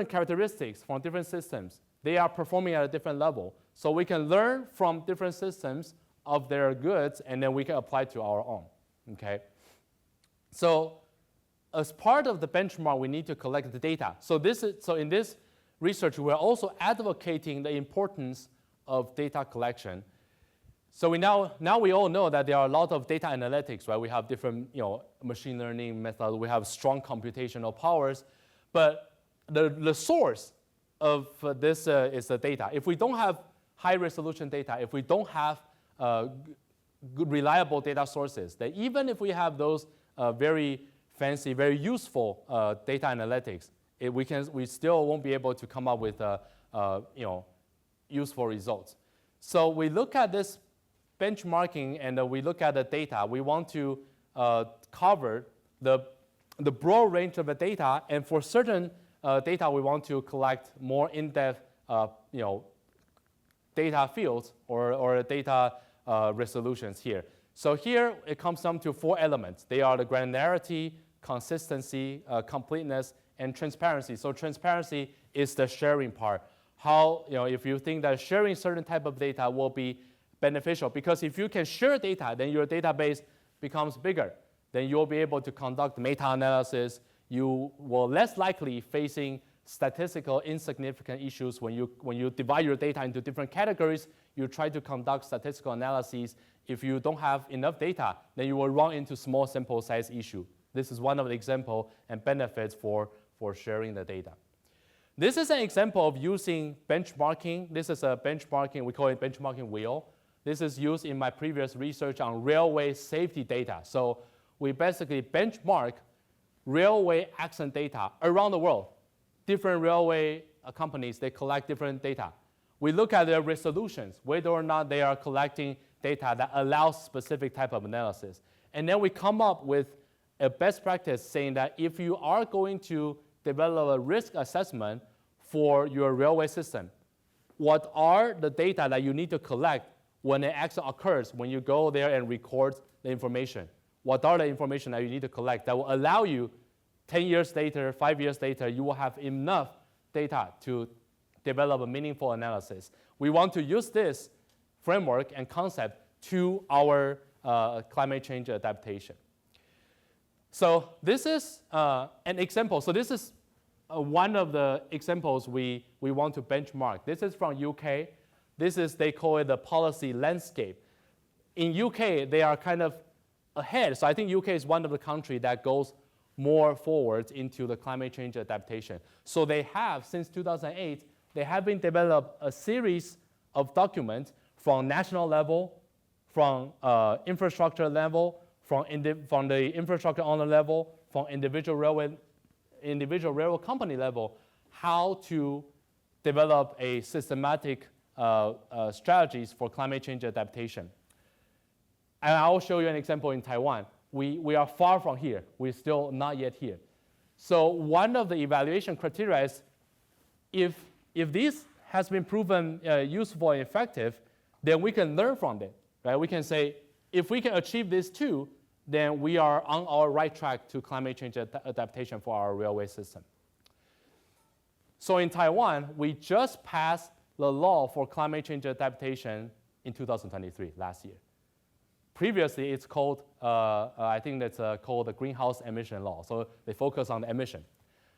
characteristics from different systems, they are performing at a different level. So we can learn from different systems of their goods, and then we can apply to our own, okay? So as part of the benchmark, we need to collect the data. So in this research, we're also advocating the importance of data collection. So now we all know that there are a lot of data analytics, right? We have different machine learning methods, we have strong computational powers, but the source of this is the data. If we don't have high resolution data, if we don't have good reliable data sources, then even if we have those very fancy, very useful data analytics, we still won't be able to come up with useful results. So we look at this benchmarking and we look at the data. We want to cover the broad range of the data, and for certain data we want to collect more in-depth, data fields or data resolutions here. So here it comes down to 4 elements. They are the granularity, consistency, completeness, and transparency. So transparency is the sharing part. How, if you think that sharing certain type of data will be beneficial, because if you can share data, then your database becomes bigger. Then you'll be able to conduct meta-analysis. You will less likely facing statistical insignificant issues when you divide your data into different categories. You try to conduct statistical analyses. If you don't have enough data, then you will run into small sample size issue. This is one of the examples and benefits for sharing the data. This is an example of using benchmarking. This is a benchmarking, we call it benchmarking wheel. This is used in my previous research on railway safety data. So we basically benchmark railway accident data around the world. Different railway companies, they collect different data. We look at their resolutions, whether or not they are collecting data that allows specific type of analysis. And then we come up with a best practice saying that if you are going to develop a risk assessment for your railway system, what are the data that you need to collect when an accident occurs, when you go there and record the information? What are the information that you need to collect that will allow you 10 years later, 5 years later, you will have enough data to develop a meaningful analysis. We want to use this framework and concept to our climate change adaptation. So this is an example. So this is one of the examples we want to benchmark. This is from UK. This is, they call it the policy landscape. In UK, they are kind of ahead. So I think UK is one of the countries that goes more forward into the climate change adaptation. So they have, since 2008, they have been developed a series of documents from national level, from infrastructure level, from the infrastructure owner level, from individual railroad company level, how to develop a systematic strategies for climate change adaptation. And I will show you an example in Taiwan. We are far from here. We're still not yet here. So one of the evaluation criteria is if this has been proven useful and effective, then we can learn from it. Right? We can say, if we can achieve this too, then we are on our right track to climate change adaptation for our railway system. So in Taiwan, we just passed the law for climate change adaptation in 2023, last year. Previously, it's called, I think that's called the greenhouse emission law. So they focus on the emission.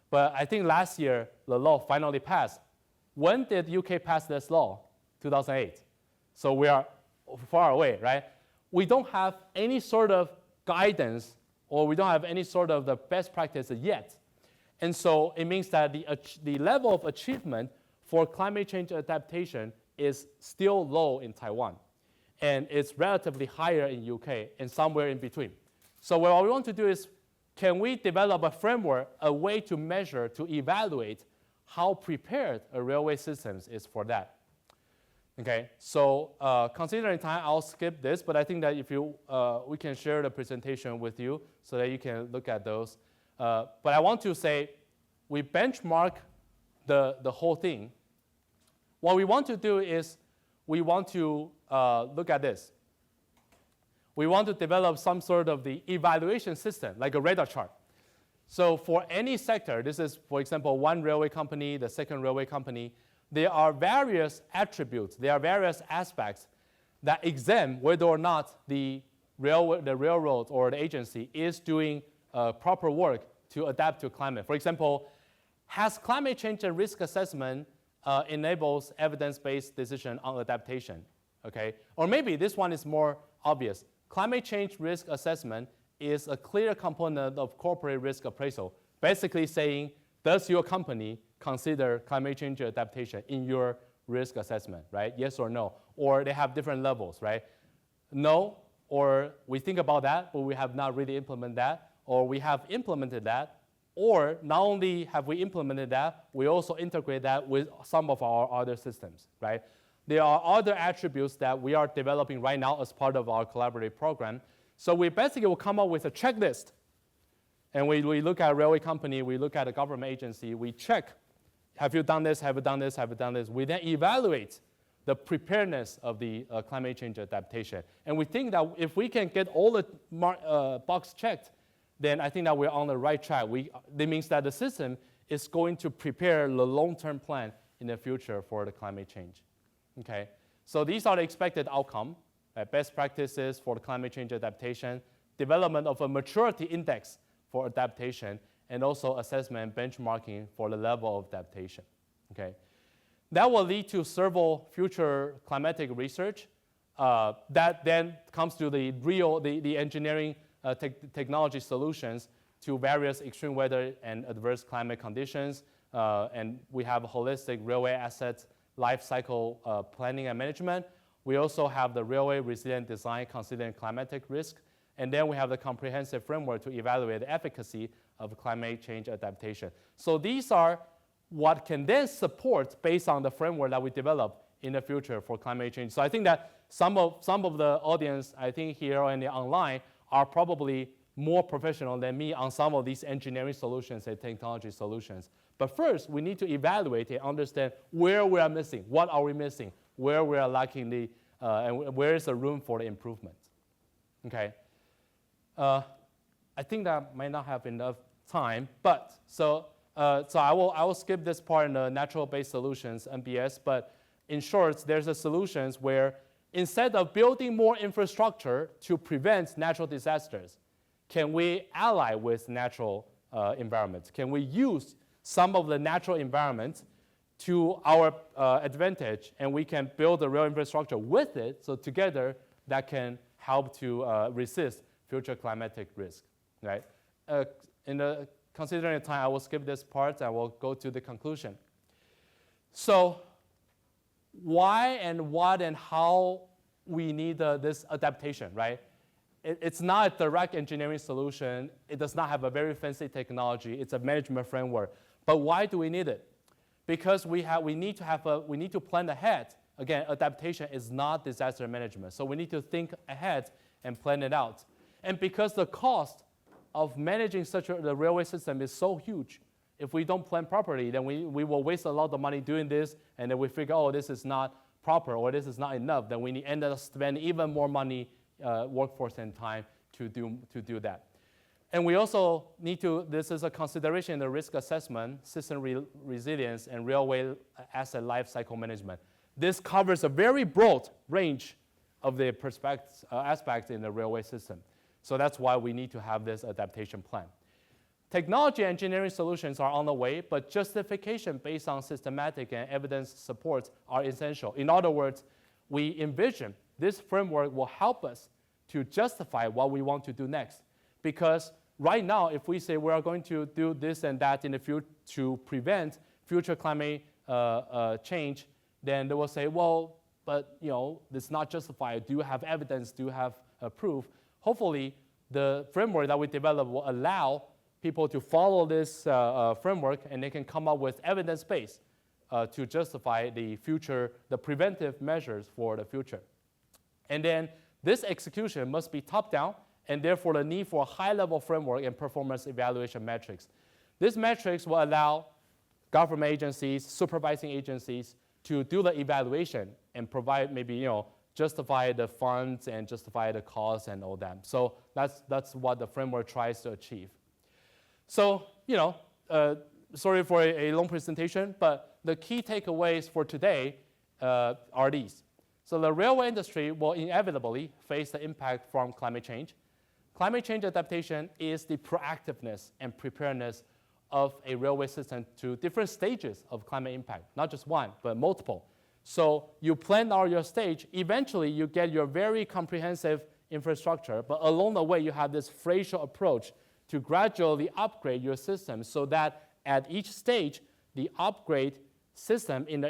But I think last year, the law finally passed. When did UK pass this law? 2008. So we are far away, right? We don't have any sort of guidance, or we don't have any sort of the best practice yet. And so it means that the level of achievement for climate change adaptation is still low in Taiwan. And it's relatively higher in UK and somewhere in between. So what we want to do is, can we develop a framework, a way to measure, to evaluate how prepared a railway system is for that? Okay, so considering time, I'll skip this, but I think that if you, we can share the presentation with you so that you can look at those. But I want to say, we benchmark the whole thing. What we want to do is, we want to look at this. We want to develop some sort of the evaluation system, like a radar chart. So for any sector, this is, for example, one railway company, the second railway company, there are various attributes, there are various aspects that examine whether or not the railroad or the agency is doing proper work to adapt to climate. For example, has climate change and risk assessment enables evidence-based decision on adaptation, okay? Or maybe this one is more obvious. Climate change risk assessment is a clear component of corporate risk appraisal, basically saying, does your company consider climate change adaptation in your risk assessment, right? Yes or no? Or they have different levels, right? No, or we think about that, but we have not really implemented that, or we have implemented that, or not only have we implemented that, we also integrate that with some of our other systems, right? There are other attributes that we are developing right now as part of our collaborative program. So we basically will come up with a checklist And we look at a railway company, we look at a government agency, we check, have you done this, have you done this, have you done this? We then evaluate the preparedness of the climate change adaptation. And we think that if we can get all the box checked, then I think that we're on the right track. That means that the system is going to prepare the long-term plan in the future for the climate change. Okay, so these are the expected outcome, best practices for the climate change adaptation, development of a maturity index for adaptation, and also assessment and benchmarking for the level of adaptation. Okay, that will lead to several future climatic research that then comes to the engineering technology solutions to various extreme weather and adverse climate conditions. And we have holistic railway assets life cycle planning and management. We also have the railway resilient design considering climatic risk. And then we have the comprehensive framework to evaluate the efficacy of climate change adaptation. So these are what can then support based on the framework that we develop in the future for climate change. So I think that some of the audience, I think here and online, are probably more professional than me on some of these engineering solutions and technology solutions. But first, we need to evaluate and understand where we are missing, what are we missing, where we are lacking and where is the room for the improvement. Okay. I think that might not have enough time, but so I will skip this part in the natural-based solutions, NBS, but in short, there's a solutions where instead of building more infrastructure to prevent natural disasters, can we ally with natural environments? Can we use some of the natural environments to our advantage, and we can build a real infrastructure with it, so together that can help to resist future climatic risk, right? Considering the time, I will skip this part. I will go to the conclusion. So why and what and how we need this adaptation, right? It's not a direct engineering solution. It does not have a very fancy technology. It's a management framework. But why do we need it? Because we need to plan ahead. Again, adaptation is not disaster management. So we need to think ahead and plan it out. And because the cost of managing the railway system is so huge, if we don't plan properly, then we will waste a lot of money doing this, and then we figure, oh, this is not proper or this is not enough. Then we end up spending even more money, workforce and time to do that. And we also need to, this is a consideration in the risk assessment, system resilience, and railway asset life cycle management. This covers a very broad range of the aspects in the railway system. So that's why we need to have this adaptation plan. Technology engineering solutions are on the way, but justification based on systematic and evidence supports are essential. In other words, we envision this framework will help us to justify what we want to do next. Because right now, if we say we are going to do this and that in the future to prevent future climate change, then they will say, well, but this is not justified. Do you have evidence? Do you have proof? Hopefully, the framework that we develop will allow people to follow this framework, and they can come up with evidence base to justify the preventive measures for the future. And then this execution must be top-down, and therefore the need for a high-level framework and performance evaluation metrics. These metrics will allow government agencies, supervising agencies to do the evaluation and provide maybe, justify the funds and justify the costs and all that. So that's what the framework tries to achieve. So, sorry for a long presentation, but the key takeaways for today are these. So the railway industry will inevitably face the impact from climate change. Climate change adaptation is the proactiveness and preparedness of a railway system to different stages of climate impact, not just one, but multiple. So you plan out your stage, eventually you get your very comprehensive infrastructure, but along the way you have this phasal approach to gradually upgrade your system so that at each stage, the upgrade system in the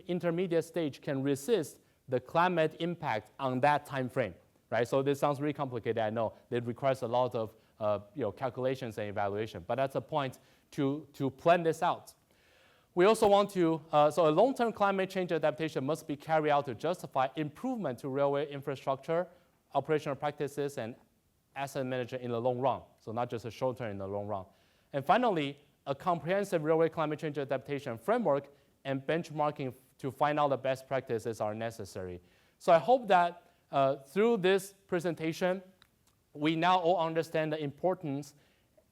intermediate stage can resist the climate impact on that time frame, right? So this sounds really complicated, I know. It requires a lot of calculations and evaluation, but that's a point to plan this out. We also want to, so a long-term climate change adaptation must be carried out to justify improvement to railway infrastructure, operational practices, and asset management in the long run. So not just a short term in the long run. And finally, a comprehensive railway climate change adaptation framework and benchmarking to find out the best practices are necessary. So I hope that through this presentation, we now all understand the importance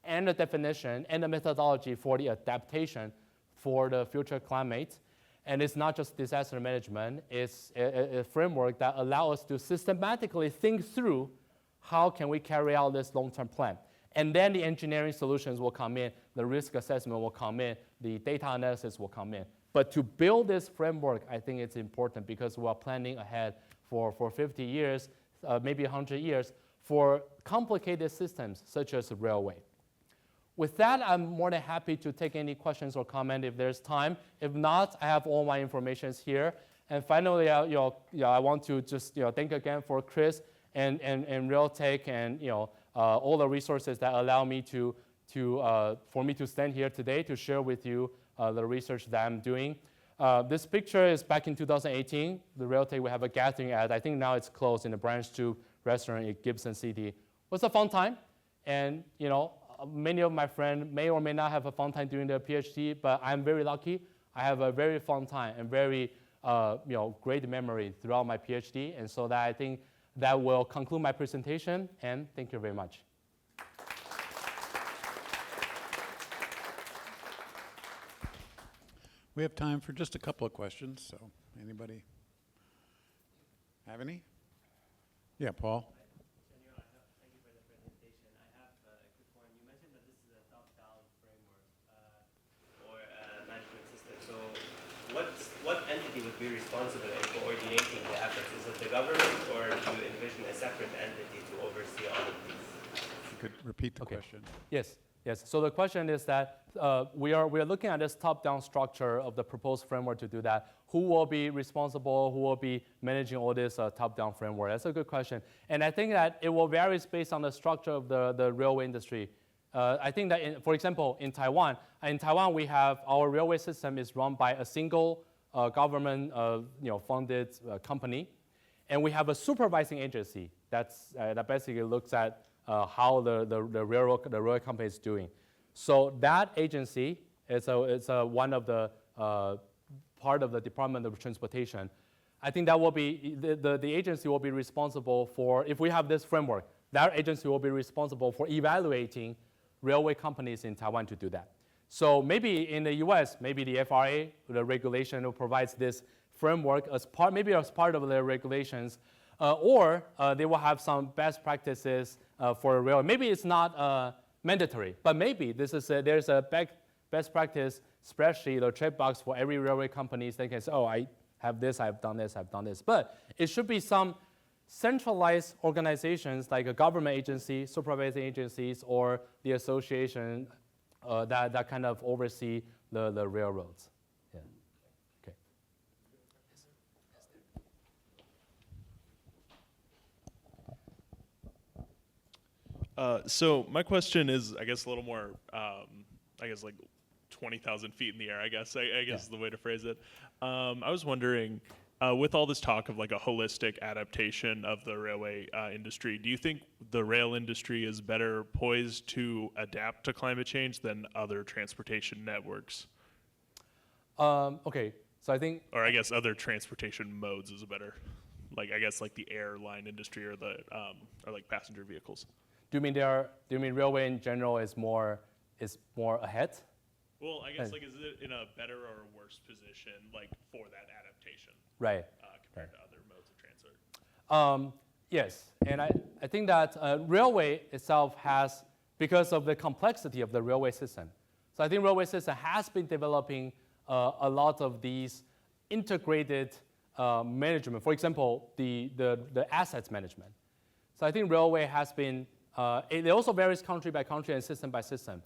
and the definition and the methodology for the adaptation for the future climate. And it's not just disaster management, it's a framework that allows us to systematically think through how can we carry out this long-term plan. And then the engineering solutions will come in, the risk assessment will come in, the data analysis will come in. But to build this framework, I think it's important because we're planning ahead for 50 years, maybe 100 years, for complicated systems such as railway. With that, I'm more than happy to take any questions or comment if there's time. If not, I have all my information here. And finally, I want to just thank again for Chris and Realtek and all the resources that allow me for me to stand here today to share with you the research that I'm doing. This picture is back in 2018. The Realtek, we have a gathering at, I think now it's closed, in the Branch 2 restaurant in Gibson City. It was a fun time. And many of my friends may or may not have a fun time doing their PhD, but I'm very lucky. I have a very fun time and very great memory throughout my PhD. And so that I think that will conclude my presentation, and thank you very much. We have time for just a couple of questions, so anybody have any? Yeah, Paul. Chen-Yu, thank you for the presentation. I have a quick one. You mentioned that this is a top-down framework for a management system. So what entity would be responsible in coordinating the efforts? Is it the government, or do you envision a separate entity to oversee all of these? If you could repeat the question. Yes. So the question is that we are looking at this top-down structure of the proposed framework to do that. Who will be responsible? Who will be managing all this top-down framework? That's a good question. And I think that it will vary based on the structure of the railway industry. I think that, for example, in Taiwan we have our railway system is run by a single government funded company, and we have a supervising agency that basically looks at how the railway company is doing. So that agency is one of the part of the Department of Transportation. I think that will be, the agency will be responsible for, if we have this framework, that agency will be responsible for evaluating railway companies in Taiwan to do that. So maybe in the US, maybe the FRA, the regulation, provides this framework as part of the regulations, or they will have some best practices for a railway. Maybe it's not mandatory, but maybe there's a best practice spreadsheet or checkbox for every railway company. They can say, oh, I have this, I've done this, I've done this. But it should be some centralized organizations like a government agency, supervising agencies, or the association that kind of oversee the railroads. Yeah. Okay. So my question is, I guess, a little more, like 20,000 feet in the air, I guess is the way to phrase it. I was wondering, with all this talk of like a holistic adaptation of the railway industry, do you think the rail industry is better poised to adapt to climate change than other transportation networks? Okay, so I think... Or I guess other transportation modes is a better, like the airline industry or the or like passenger vehicles. Do you mean railway in general is more ahead? Well, I guess is it in a better or worse position for that adaptation? Right. Compared to other modes of transport? Yes, and I think that railway itself has, because of the complexity of the railway system, so I think railway system has been developing a lot of these integrated management. For example, the assets management. So I think railway has been, it also varies country by country and system by system.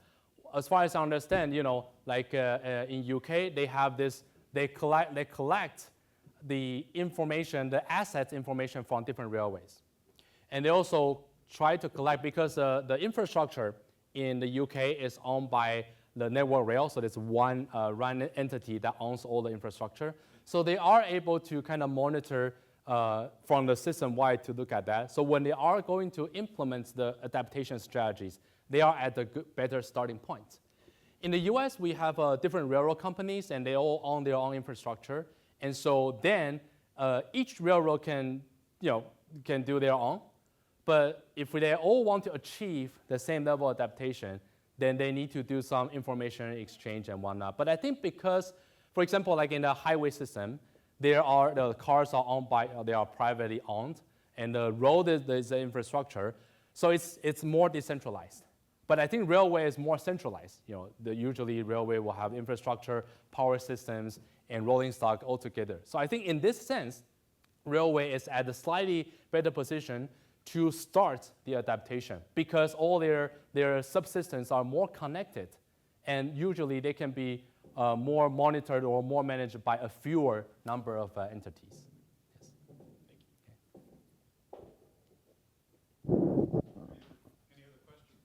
As far as I understand, in UK, they have this, they collect the information, the assets information from different railways. And they also try to collect, because the infrastructure in the UK is owned by the Network Rail, so there's one entity that owns all the infrastructure. So they are able to kind of monitor from the system-wide to look at that. So when they are going to implement the adaptation strategies, they are at a better starting point. In the US, we have different railroad companies, and they all own their own infrastructure. And so then each railroad can do their own. But if they all want to achieve the same level of adaptation, then they need to do some information exchange and whatnot. But I think because, for example, like in the highway system, the cars are owned by, they are privately owned, and the road is the infrastructure, so it's more decentralized. But I think railway is more centralized. Usually railway will have infrastructure, power systems, and rolling stock all together. So I think in this sense, railway is at a slightly better position to start the adaptation because all their subsystems are more connected, and usually they can be more monitored or more managed by a fewer number of entities. Yes. Any other questions?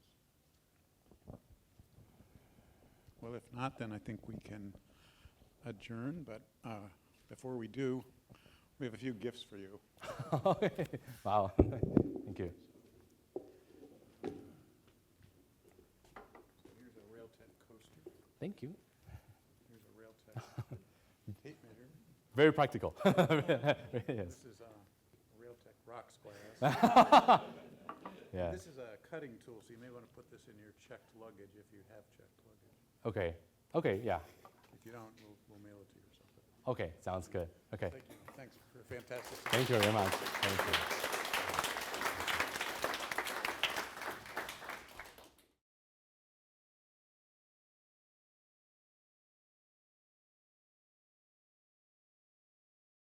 Well, if not, then I think we can adjourn, but before we do, we have a few gifts for you. Wow, thank you. Here's a Railtech coaster. Thank you. Here's a Railtech tape measure. Very practical. Yes. This is a Railtech rocks glass. Yeah. This is a cutting tool, so you may want to put this in your checked luggage if you have checked luggage. Okay. Okay. Yeah. If you don't, we'll mail it to you or something. Okay. Sounds good. Okay. Thank you. Thanks for a fantastic. Thank you very much. Thank you.